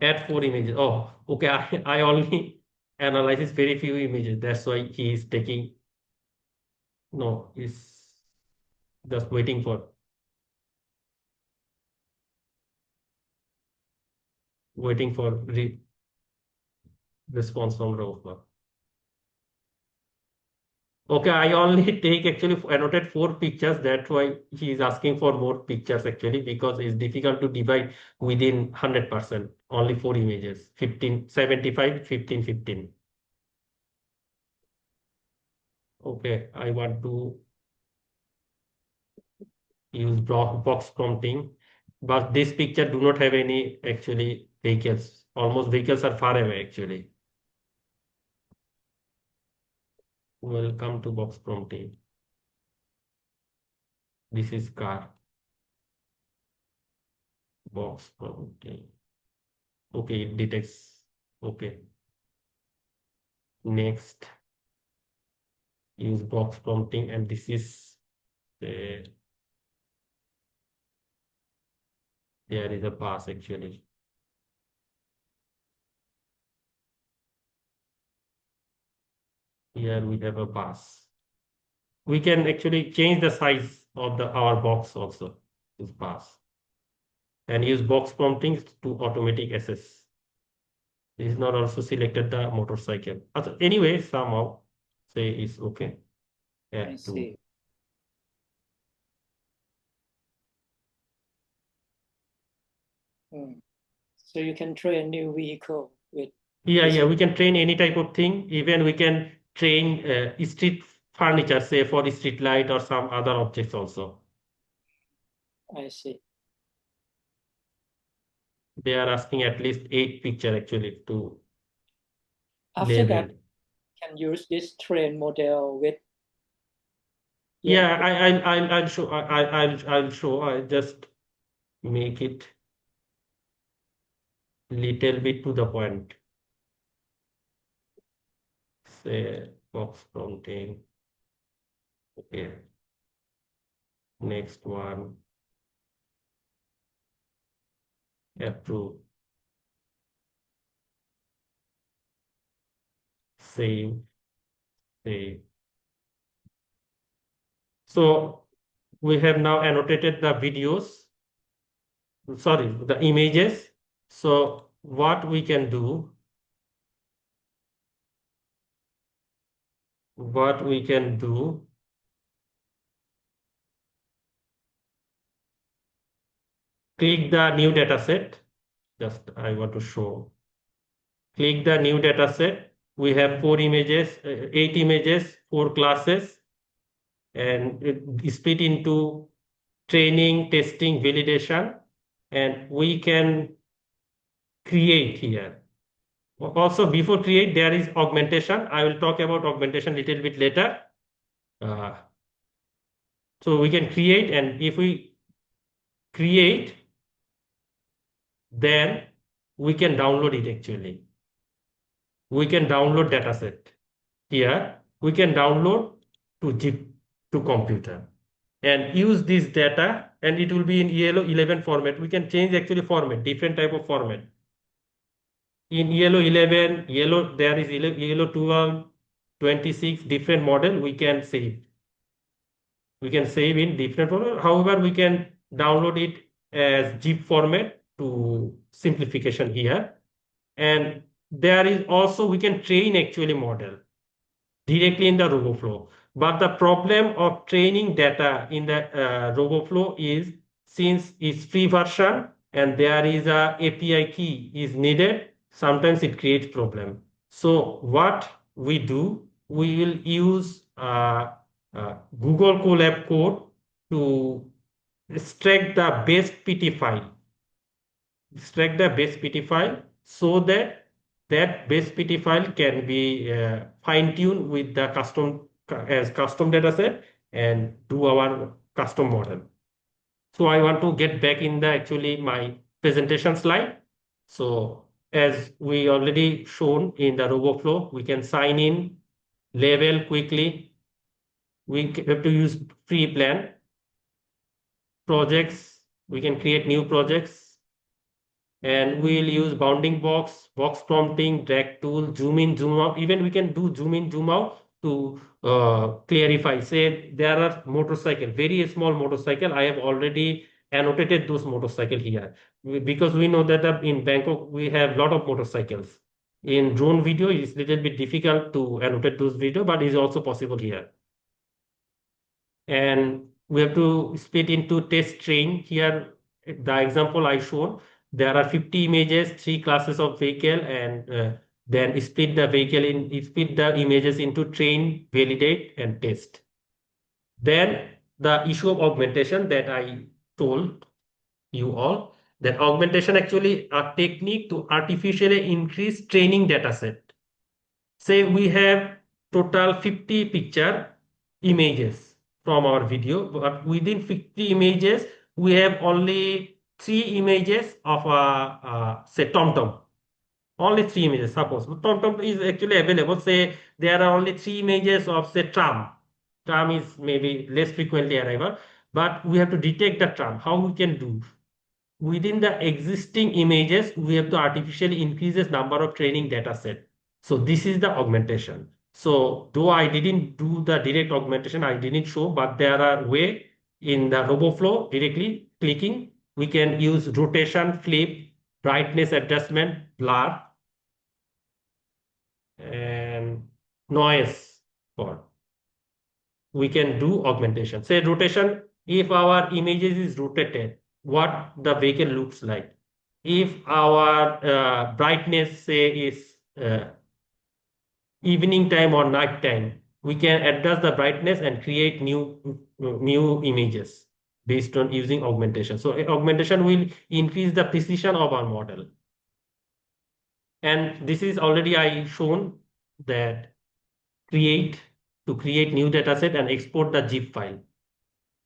Add 4 images. Oh, okay. I only analyze very few images. That's why he is taking. No, he's just waiting for response from Rover. Okay, I only take actually annotate 4 pictures. That's why he is asking for more pictures actually, because it's difficult to divide within 100%. Only 4 images, 15, 75, 15, 15. Okay, I want to use box prompting, but this picture do not have any actually vehicles. Almost vehicles are far away actually. Welcome to box prompting. This is car. Box prompting. Okay, it detects. Okay. Next, use box prompting, and this is the there is a pass actually. Here we have a pass. We can actually change the size of our box also. This pass, and use box prompting to automatic assess. This is not also selected the motorcycle. Anyway, somehow say is okay. I Add to. see. Hmm. So you can train new vehicle with Yeah, this. yeah, we can train any type of thing. Even we can train street furniture, say for street light or some other objects also. I see. They are asking at least 8 picture actually to After that, label. you can use this train model with yeah. Yeah, I'll show. I'll show. I just make it little bit to the point. Say box prompting. Okay. Next one. Approve. Save. Save. So we have now annotated the videos. sorry, the images. So what we can do, what we can do, click the new data set. Just I want to show. Click the new data set. We have 4 images, 8 images, 4 classes, and it is split into training, testing, validation, and we can create here. Also, before create, there is augmentation. I will talk about augmentation a little bit later. Uh, so we can create, and if we create, then we can download it actually. We can download dataset. Here, we can download to zip to computer and use this data, and it will be in YOLO-11 format. We can change actually format, different type of format. In YOLO-11, YOLO, there is YOLO-12, 26, different model we can save. We can save in different format. However, we can download it as zip format to simplification here. And there is also, we can train actually model directly in the RoboFlow. But the problem of training data in the RoboFlow is, since it's free version and there is a API key is needed, sometimes it creates problem. So what we do, we will use Google Colab code to extract the base PT file, so that that base PT file can be fine-tuned with the custom data set and do our custom model. So I want to get back in the actually my presentation slide. So as we already shown in the RoboFlow, we can sign in, label quickly. We have to use free plan. Projects, we can create new projects, and we'll use bounding box prompting, drag tool, zoom in, zoom out. Even we can do zoom in, zoom out to clarify. Say there are motorcycle, very small motorcycle. I have already annotated those motorcycle here because we know that in Bangkok we have lot of motorcycles. In drone video, it's little bit difficult to annotate those video, but it's also possible here. And we have to split into test train. Here, the example I shown, there are 50 images, 3 classes of vehicle, and then split the images into train, validate, and test. Then the issue of augmentation that I told you all, that augmentation actually a technique to artificially increase training data set. Say we have total 50 picture images from our video, but within 50 images, we have only 3 images of say TomTom. Only 3 images, suppose. TomTom is actually available. Say there are only 3 images of say tram. Tram is maybe less frequently arrival, but we have to detect the tram. How we can do? Within the existing images, we have to artificially increase the number of training data set. So this is the augmentation. So though I didn't do the direct augmentation, I didn't show, but there are way in the RoboFlow directly clicking, we can use rotation, flip, brightness adjustment, blur, and noise for. We can do augmentation. Say rotation, if our images is rotated, what the vehicle looks like. If our brightness say is evening time or night time, we can adjust the brightness and create new images based on using augmentation. So augmentation will increase the precision of our model. And this is already I shown that create new dataset and export the zip file.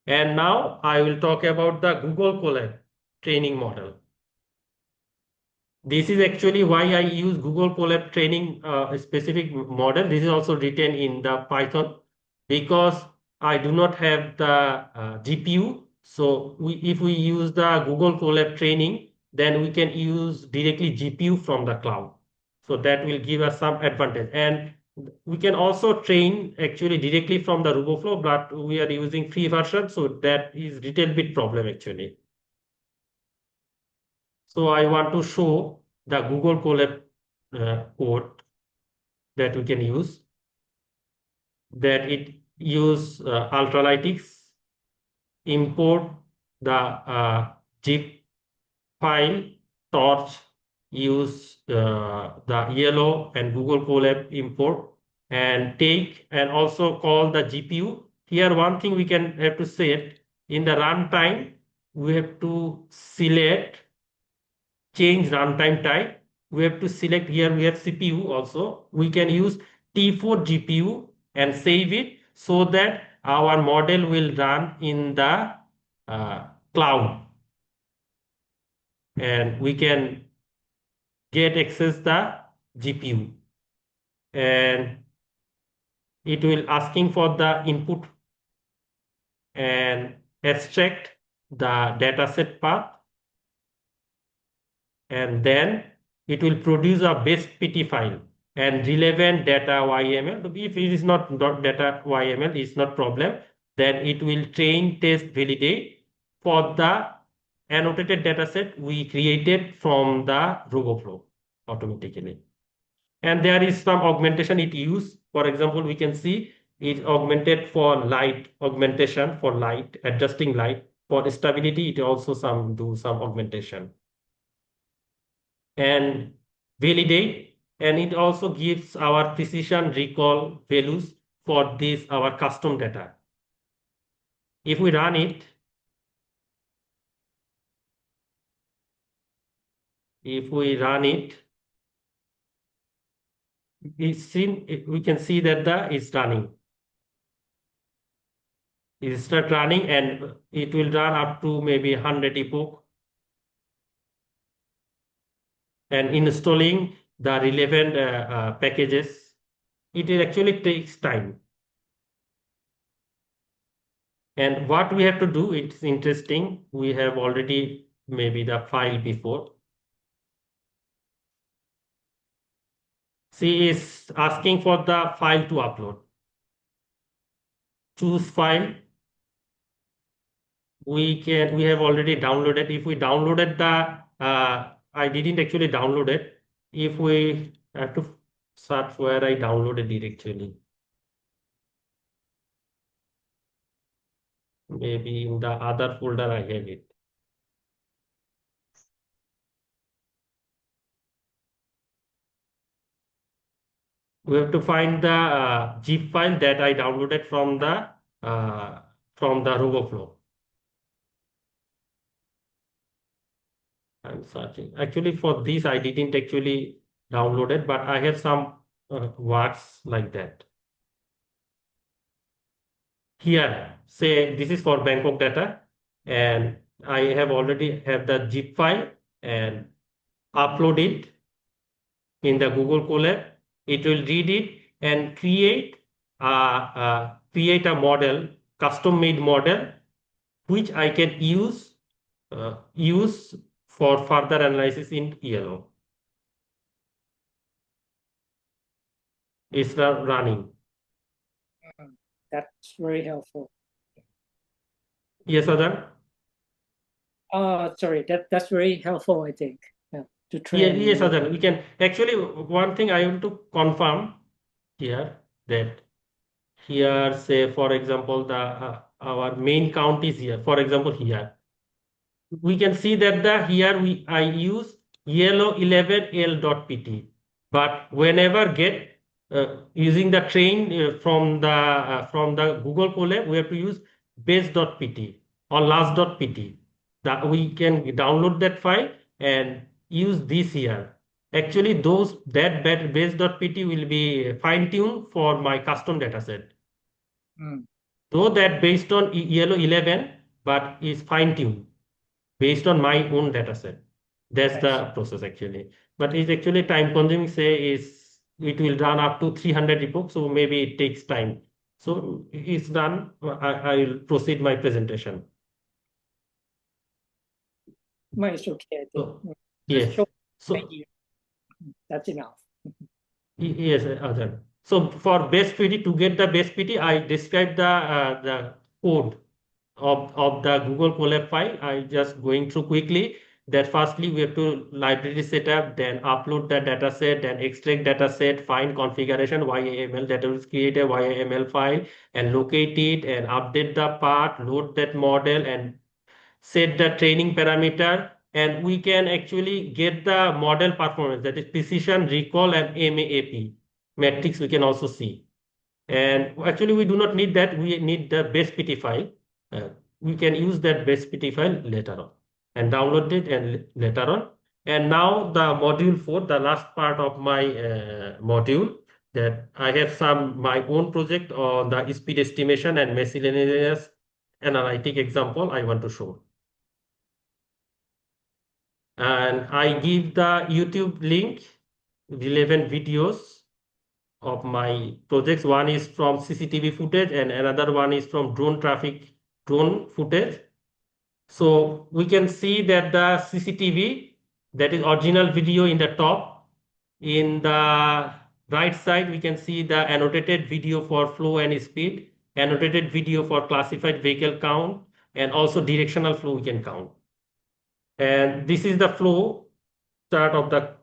And now I will talk about the Google Colab training model. This is actually why I use Google Colab training specific model. This is also written in the Python because I do not have the GPU. So if we use the Google Colab training, then we can use directly GPU from the cloud. So that will give us some advantage. And we can also train actually directly from the RoboFlow, but we are using free version. So that is little bit problem actually. So I want to show the Google Colab code that we can use, that it use Ultralytics, import the zip file, torch, use the yellow and Google Colab import, and take and also call the GPU. Here one thing we can have to set in the runtime, we have to select change runtime type. We have to select here, we have CPU also. We can use T4 GPU and save it so that our model will run in the cloud, and we can get access the GPU, and it will asking for the input and extract the dataset path, and then it will produce a base PT file and relevant data YML. If it is not data YML, it's not problem. Then it will train, test, validate for the annotated dataset we created from the RoboFlow automatically. And there is some augmentation it use. For example, we can see it augmented for light, augmentation for light, adjusting light. For stability, it also do some augmentation and validate, and it also gives our precision recall values for this our custom data. If we run it, we can see that it's running. It start running and it will run up to maybe 100 epoch, and installing the relevant packages. It actually takes time. And what we have to do, it's interesting. We have already maybe the file before. She is asking for the file to upload. Choose file. We have already downloaded. If we downloaded I didn't actually download it. If we have to search where I downloaded it actually. Maybe in the other folder I have it. We have to find the zip file that I downloaded from the RoboFlow. I'm searching. Actually, for this, I didn't actually download it, but I have some words like that. Here, say this is for Bangkok data, and I have already have the zip file and upload it in the Google Colab. It will read it and create a model, custom made model, which I can use for further analysis in yellow. It's running. That's very helpful. Yes, Adan? Sorry, that's very helpful, I think, to train. Yes, Adan. We can actually, one thing I want to confirm here, that here, say, for example, the our main count is here. For example, here we can see that I use yellow11l.pt, but whenever get using the train from the Google Colab, we have to use base.pt or last.pt. That we can download that file and use this here. Actually, that base.pt will be fine-tuned for my custom dataset. Though that based on yellow 11, but is fine-tuned based on my own data set. That's the process actually. But it's actually time consuming, say it will run up to 300 epochs, so maybe it takes time. So it's done. I will proceed my presentation. It's okay, I think. So, yes. So that's enough. Yes, Ajay. So for base PT, to get the base PT, I described the code of the Google Colab file. I just going through quickly. that firstly we have to library setup, then upload the data set, then extract data set, find configuration YAML, that will create a YAML file and locate it and update the path, load that model and set the training parameter, and we can actually get the model performance, that is precision, recall, and MAP metrics we can also see. And actually, we do not need that. We need the base PT file. Uh, we can use that base PT file later on and download it and later on. And now the module 4, the last part of my module, that I have some my own project on the speed estimation and miscellaneous analytic example I want to show. And I give the YouTube link, relevant videos of my projects. One is from CCTV footage and another one is from drone footage. So we can see that the CCTV, that is original video in the top. In the right side, we can see the annotated video for flow and speed, annotated video for classified vehicle count, and also directional flow we can count. And this is the flow chart of the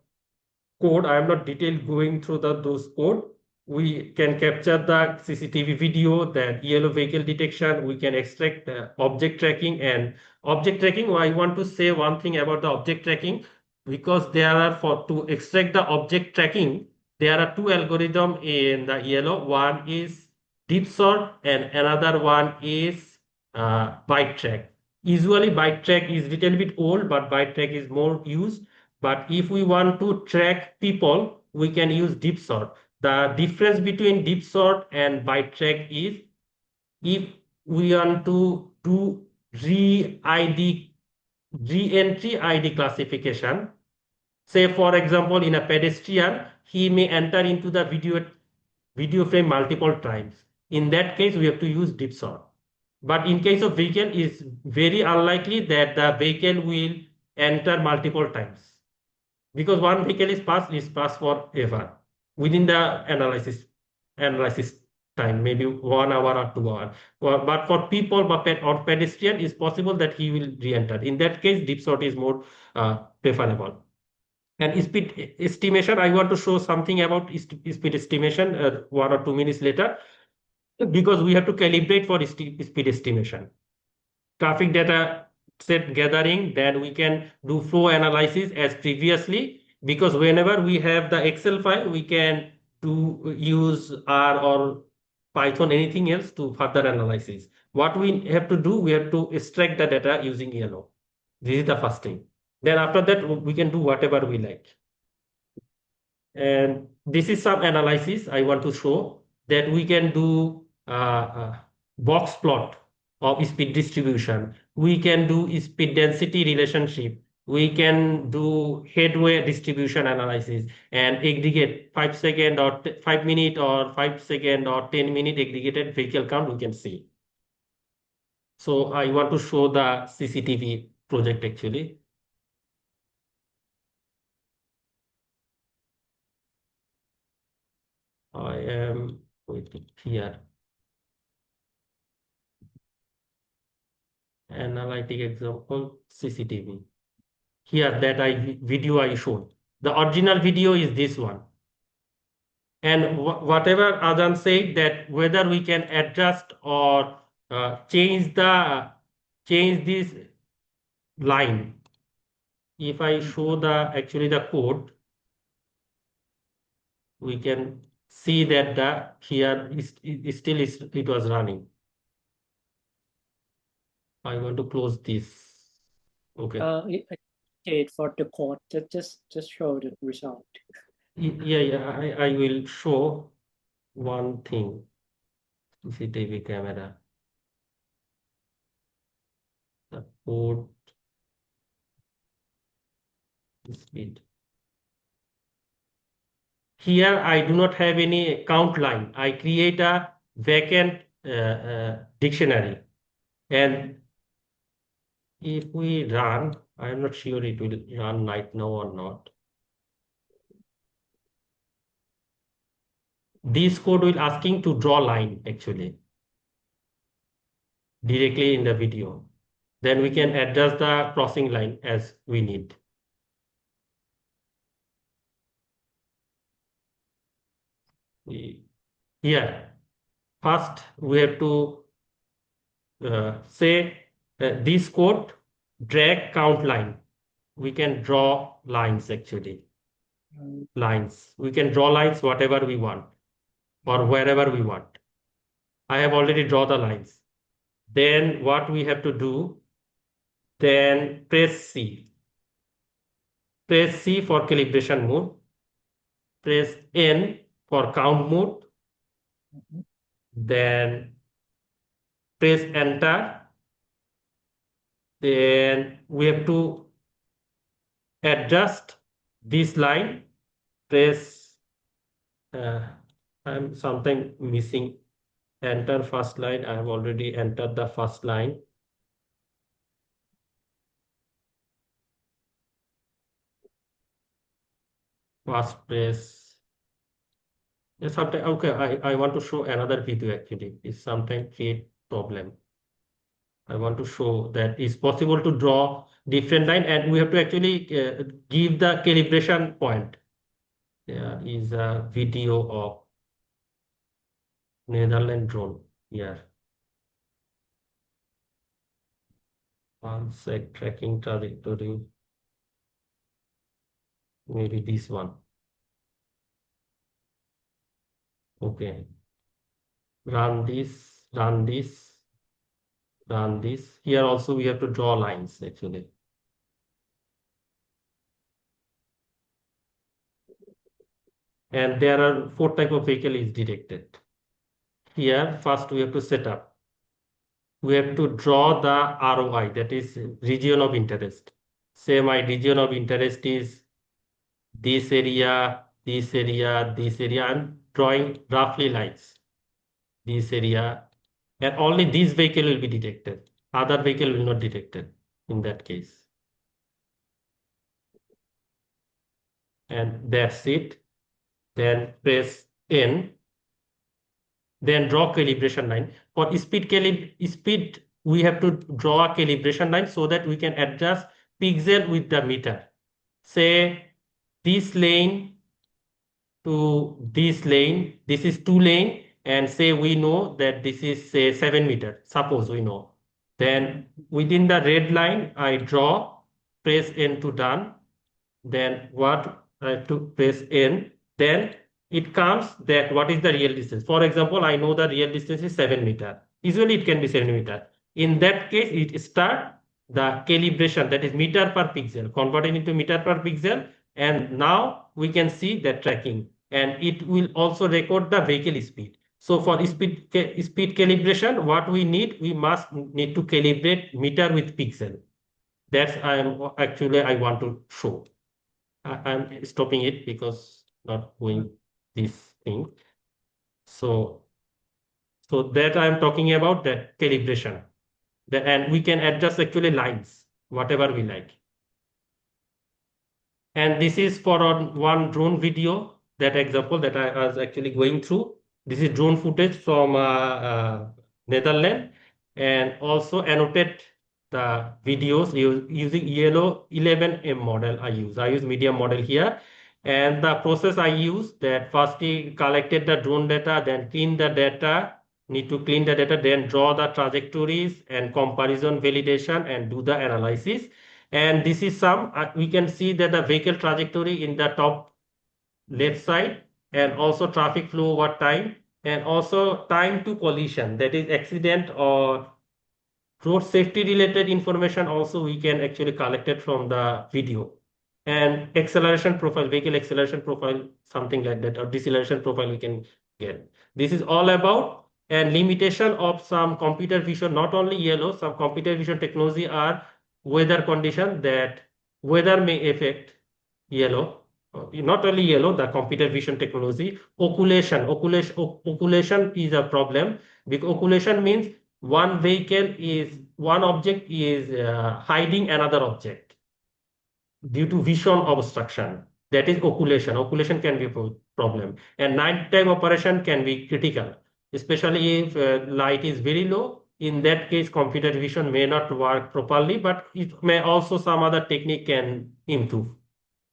code. I am not detailed going through those code. We can capture the CCTV video, then yellow vehicle detection. We can extract object tracking, and object tracking. I want to say one thing about the object tracking, because there are, for to extract the object tracking, there are two algorithms in the yellow. One is deep sort and another one is byte track. Usually byte track is little bit old, but byte track is more used. But if we want to track people, we can use deep sort. The difference between deep sort and byte track is, if we want to do re-ID, re-entry ID classification, say for example in a pedestrian, he may enter into the video frame multiple times. In that case, we have to use deep sort. But in case of vehicle, it's very unlikely that the vehicle will enter multiple times, because one vehicle is passed forever within the analysis time, maybe 1 hour or 2 hours. But for people or pedestrian, it's possible that he will re-enter. In that case, deep sort is more preferable. And speed estimation, I want to show something about speed estimation 1 or 2 minutes later, because we have to calibrate for speed estimation. Traffic data set gathering, then we can do flow analysis as previously, because whenever we have the Excel file, we can use R or Python, anything else to further analysis. What we have to do, we have to extract the data using yellow. This is the first thing. Then after that, we can do whatever we like. And this is some analysis I want to show, that we can do box plot of speed distribution. We can do speed density relationship. We can do headway distribution analysis and aggregate 5 second or 5 minute or 5 second or 10 minute aggregated vehicle count we can see. So I want to show the CCTV project actually. I am waiting here. Analytic example, CCTV. Here, that video I showed. The original video is this one. And whatever Adam said, that whether we can adjust or change this line. If I show actually the code, we can see that here it was running. I want to close this. Okay. For the code, just show the result. Yeah, I will show one thing. CCTV camera. The code speed. Here I do not have any count line. I create a vacant dictionary. And if we run, I'm not sure it will run right now or not. This code will asking to draw line actually directly in the video. Then we can adjust the crossing line as we need. Here, first we have to say this code drag count line. We can draw lines actually. Lines. We can draw lines whatever we want or wherever we want. I have already drawn the lines. Then what we have to do, then press C. Press C for calibration mode. Press N for count mode. Then press enter. Then we have to adjust this line. Press, I'm something missing. Enter first line. I have already entered the first line. First press. Sometimes, okay, I want to show another video actually. It's sometimes create problem. I want to show that it's possible to draw different line and we have to actually give the calibration point. There is a video of Netherlands drone here. One sec, tracking trajectory. Maybe this one. Okay. Run this, run this, run this. Here also we have to draw lines actually. And there are 4 type of vehicle is detected. Here, first we have to set up. We have to draw the ROI, that is region of interest. Say my region of interest is this area, this area, this area. I'm drawing roughly lines. This area, and only this vehicle will be detected. Other vehicle will not detected in that case. And that's it. Then press N. Then draw calibration line. For speed, we have to draw a calibration line so that we can adjust pixel with the meter. Say this lane to this lane, this is 2 lane, and say we know that this is say 7 meter. Suppose we know. Then within the red line, I draw, press N to done. Then what I have to press N. Then it comes that what is the real distance. For example, I know the real distance is 7 meter. Usually it can be 7 meter. In that case, it start the calibration, that is meter per pixel, converted into meter per pixel. And now we can see the tracking and it will also record the vehicle speed. So for speed calibration, what we need, we must need to calibrate meter with pixel. That's I want to show. I'm stopping it because not going this thing. So that I'm talking about that calibration. And we can adjust actually lines, whatever we like. And this is for one drone video, that example that I was actually going through. This is drone footage from Netherlands, and also annotate the videos using yellow 11M model I use medium model here. And the process I use, that first we collected the drone data, then clean the data, need to clean the data, then draw the trajectories and comparison validation and do the analysis. And this is some, we can see that the vehicle trajectory in the top left side, and also traffic flow over time, and also time to collision, that is accident or road safety related information also we can actually collect it from the video. And acceleration profile, vehicle acceleration profile, something like that, or deceleration profile we can get. This is all about and limitation of some computer vision, not only yellow, some computer vision technology are weather condition, that weather may affect yellow. Not only yellow, the computer vision technology, occultation is a problem, because occultation means one object is hiding another object due to vision obstruction. That is occultation. Occultation can be a problem, and nighttime operation can be critical, especially if light is very low in that case, computer vision may not work properly, but it may also some other technique can improve.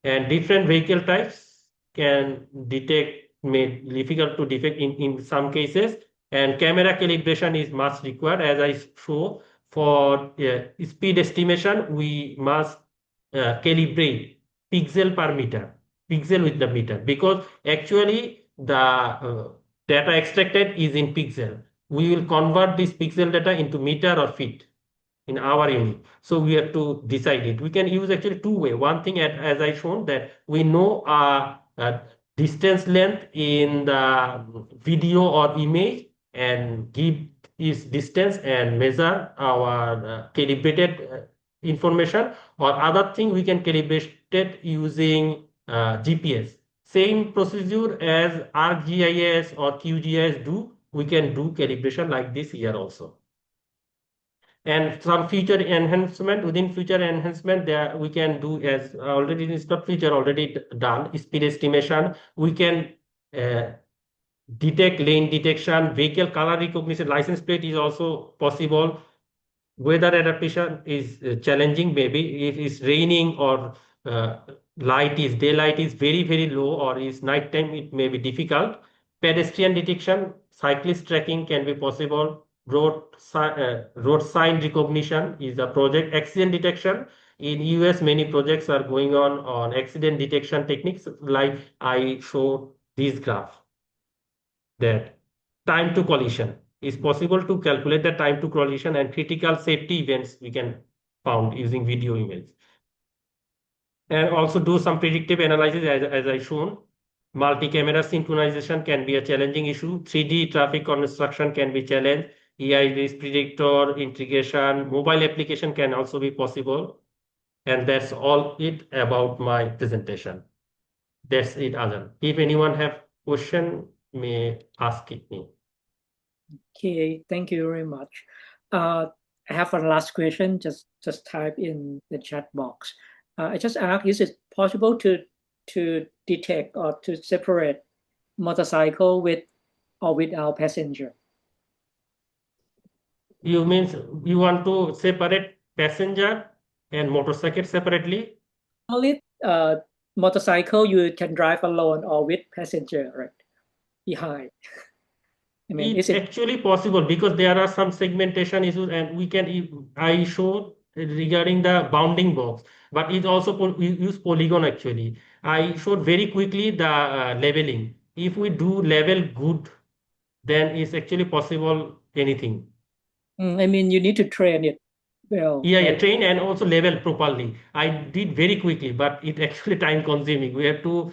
And different vehicle types can detect, may difficult to detect in some cases. And camera calibration is much required. As I show, for speed estimation, we must calibrate pixel per meter, pixel with the meter, because actually the data extracted is in pixel. We will convert this pixel data into meter or feet in our unit. So we have to decide it. We can use actually two way. One thing, as I shown, that we know distance length in the video or image and give is distance and measure our calibrated information. Or other thing, we can calibrate it using GPS. Same procedure as ArcGIS or QGIS do. We can do calibration like this here also. And some feature enhancement, within feature enhancement, there we can do, as already is not feature already done, speed estimation. We can uh, detect lane detection, vehicle color recognition, license plate is also possible. Weather adaptation is challenging, maybe if it's raining or uh, daylight is very low, or is night time, it may be difficult. Pedestrian detection, cyclist tracking can be possible. Road sign recognition is a project. Accident detection, in US many projects are going on accident detection techniques, like I show this graph, that time to collision is possible to calculate the time to collision, and critical safety events we can found using video image. And also do some predictive analysis, as I shown. Multi-camera synchronization can be a challenging issue. 3D traffic construction can be challenged. AI risk predictor integration, mobile application can also be possible. And that's all it about my presentation. That's it, Azan. If anyone have question, may ask it me. Okay, thank you very much. I have a last question. Just type in the chat box. I just ask: is it possible to detect or to separate motorcycle with or without passenger? You means you want to separate passenger and motorcycle separately? Only motorcycle you can drive alone or with passenger right behind. I mean, is It it? actually possible, because there are some segmentation issues, and we can, I showed regarding the bounding box, but it also we use polygon actually. I showed very quickly the leveling. If we do level good, then it's actually possible anything. I mean, you need to train it well, Yeah, right? train and also level properly. I did very quickly, but it actually time consuming. We have to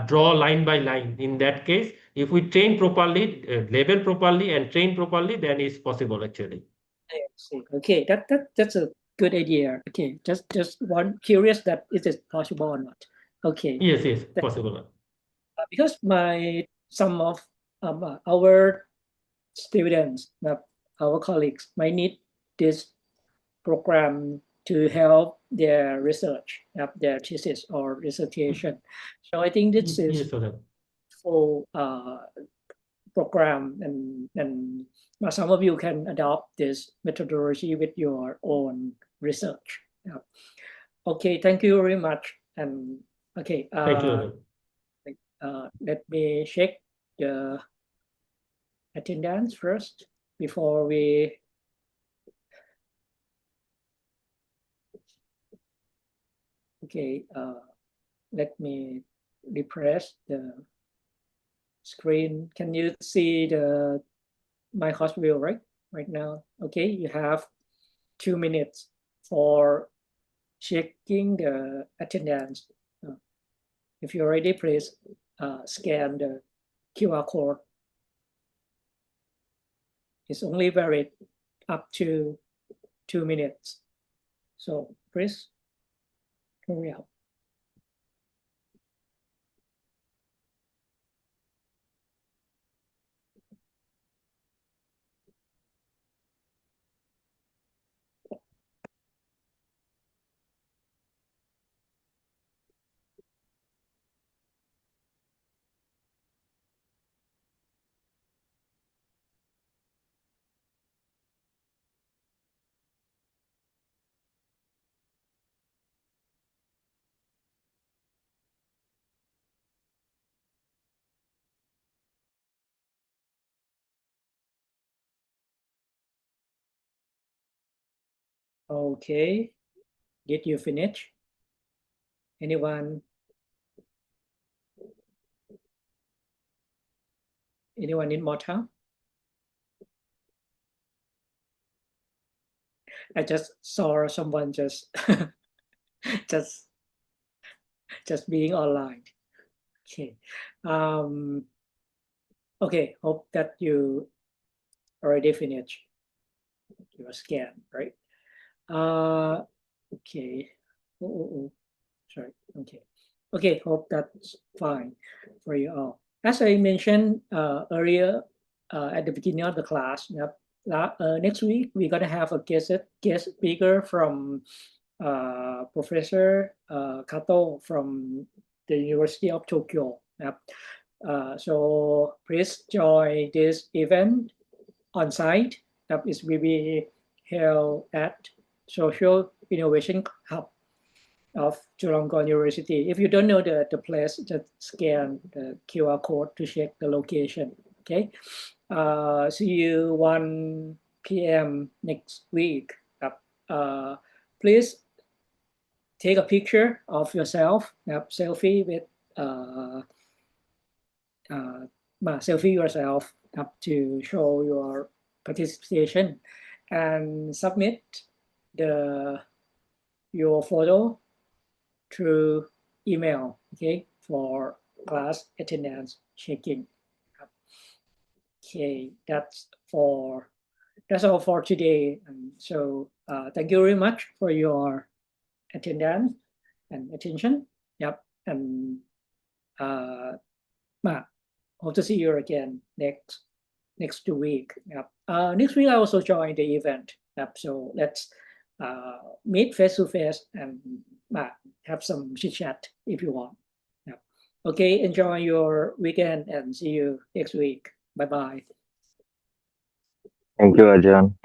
draw line by line. In that case, if we train properly, level properly, and train properly, then it's possible actually. I see. Okay, that's a good idea. Okay, just one curious that is it possible or not. Okay, Yes, that, possible. because some of our students, our colleagues, might need this program to help their research, their thesis or dissertation. So I think this is Yes, Sir. full program, and some of you can adopt this methodology with your own research. Yeah. Okay, thank you very much. And okay, Thank you, Sir. let me check the attendance first before we. Okay, let me refresh the screen. Can you see the my host view right now? Okay, you have 2 minutes for checking the attendance. If you're ready, please scan the QR code. It's only valid up to 2 minutes. So please hurry up. Okay. Did you finish? Anyone? Anyone need more time? I just saw someone just just just being online. Okay. Okay, hope that you already finished your scan, right? Okay. Oh. Sorry. Okay. Okay, hope that's fine for you all. As I mentioned earlier at the beginning of the class, next week we're going to have a guest speaker from Professor Kato from the University of Tokyo. So please join this event on site. It will be held at Social Innovation Hub of Chulalongkorn University. If you don't know the place, just scan the QR code to check the location. Okay. See you 1 p.m. next week. Please take a picture of yourself, selfie with selfie yourself to show your participation and submit your photo through email, okay, for class attendance checking. Okay, that's all for today. And so thank you very much for your attendance and attention. Yep, and hope to see you again next week. Yep. Next week I also join the event. Yep. So let's meet face to face and have some chit chat if you want. Yep. Okay, enjoy your weekend and see you next week. Bye bye. Thank you, Ajahn.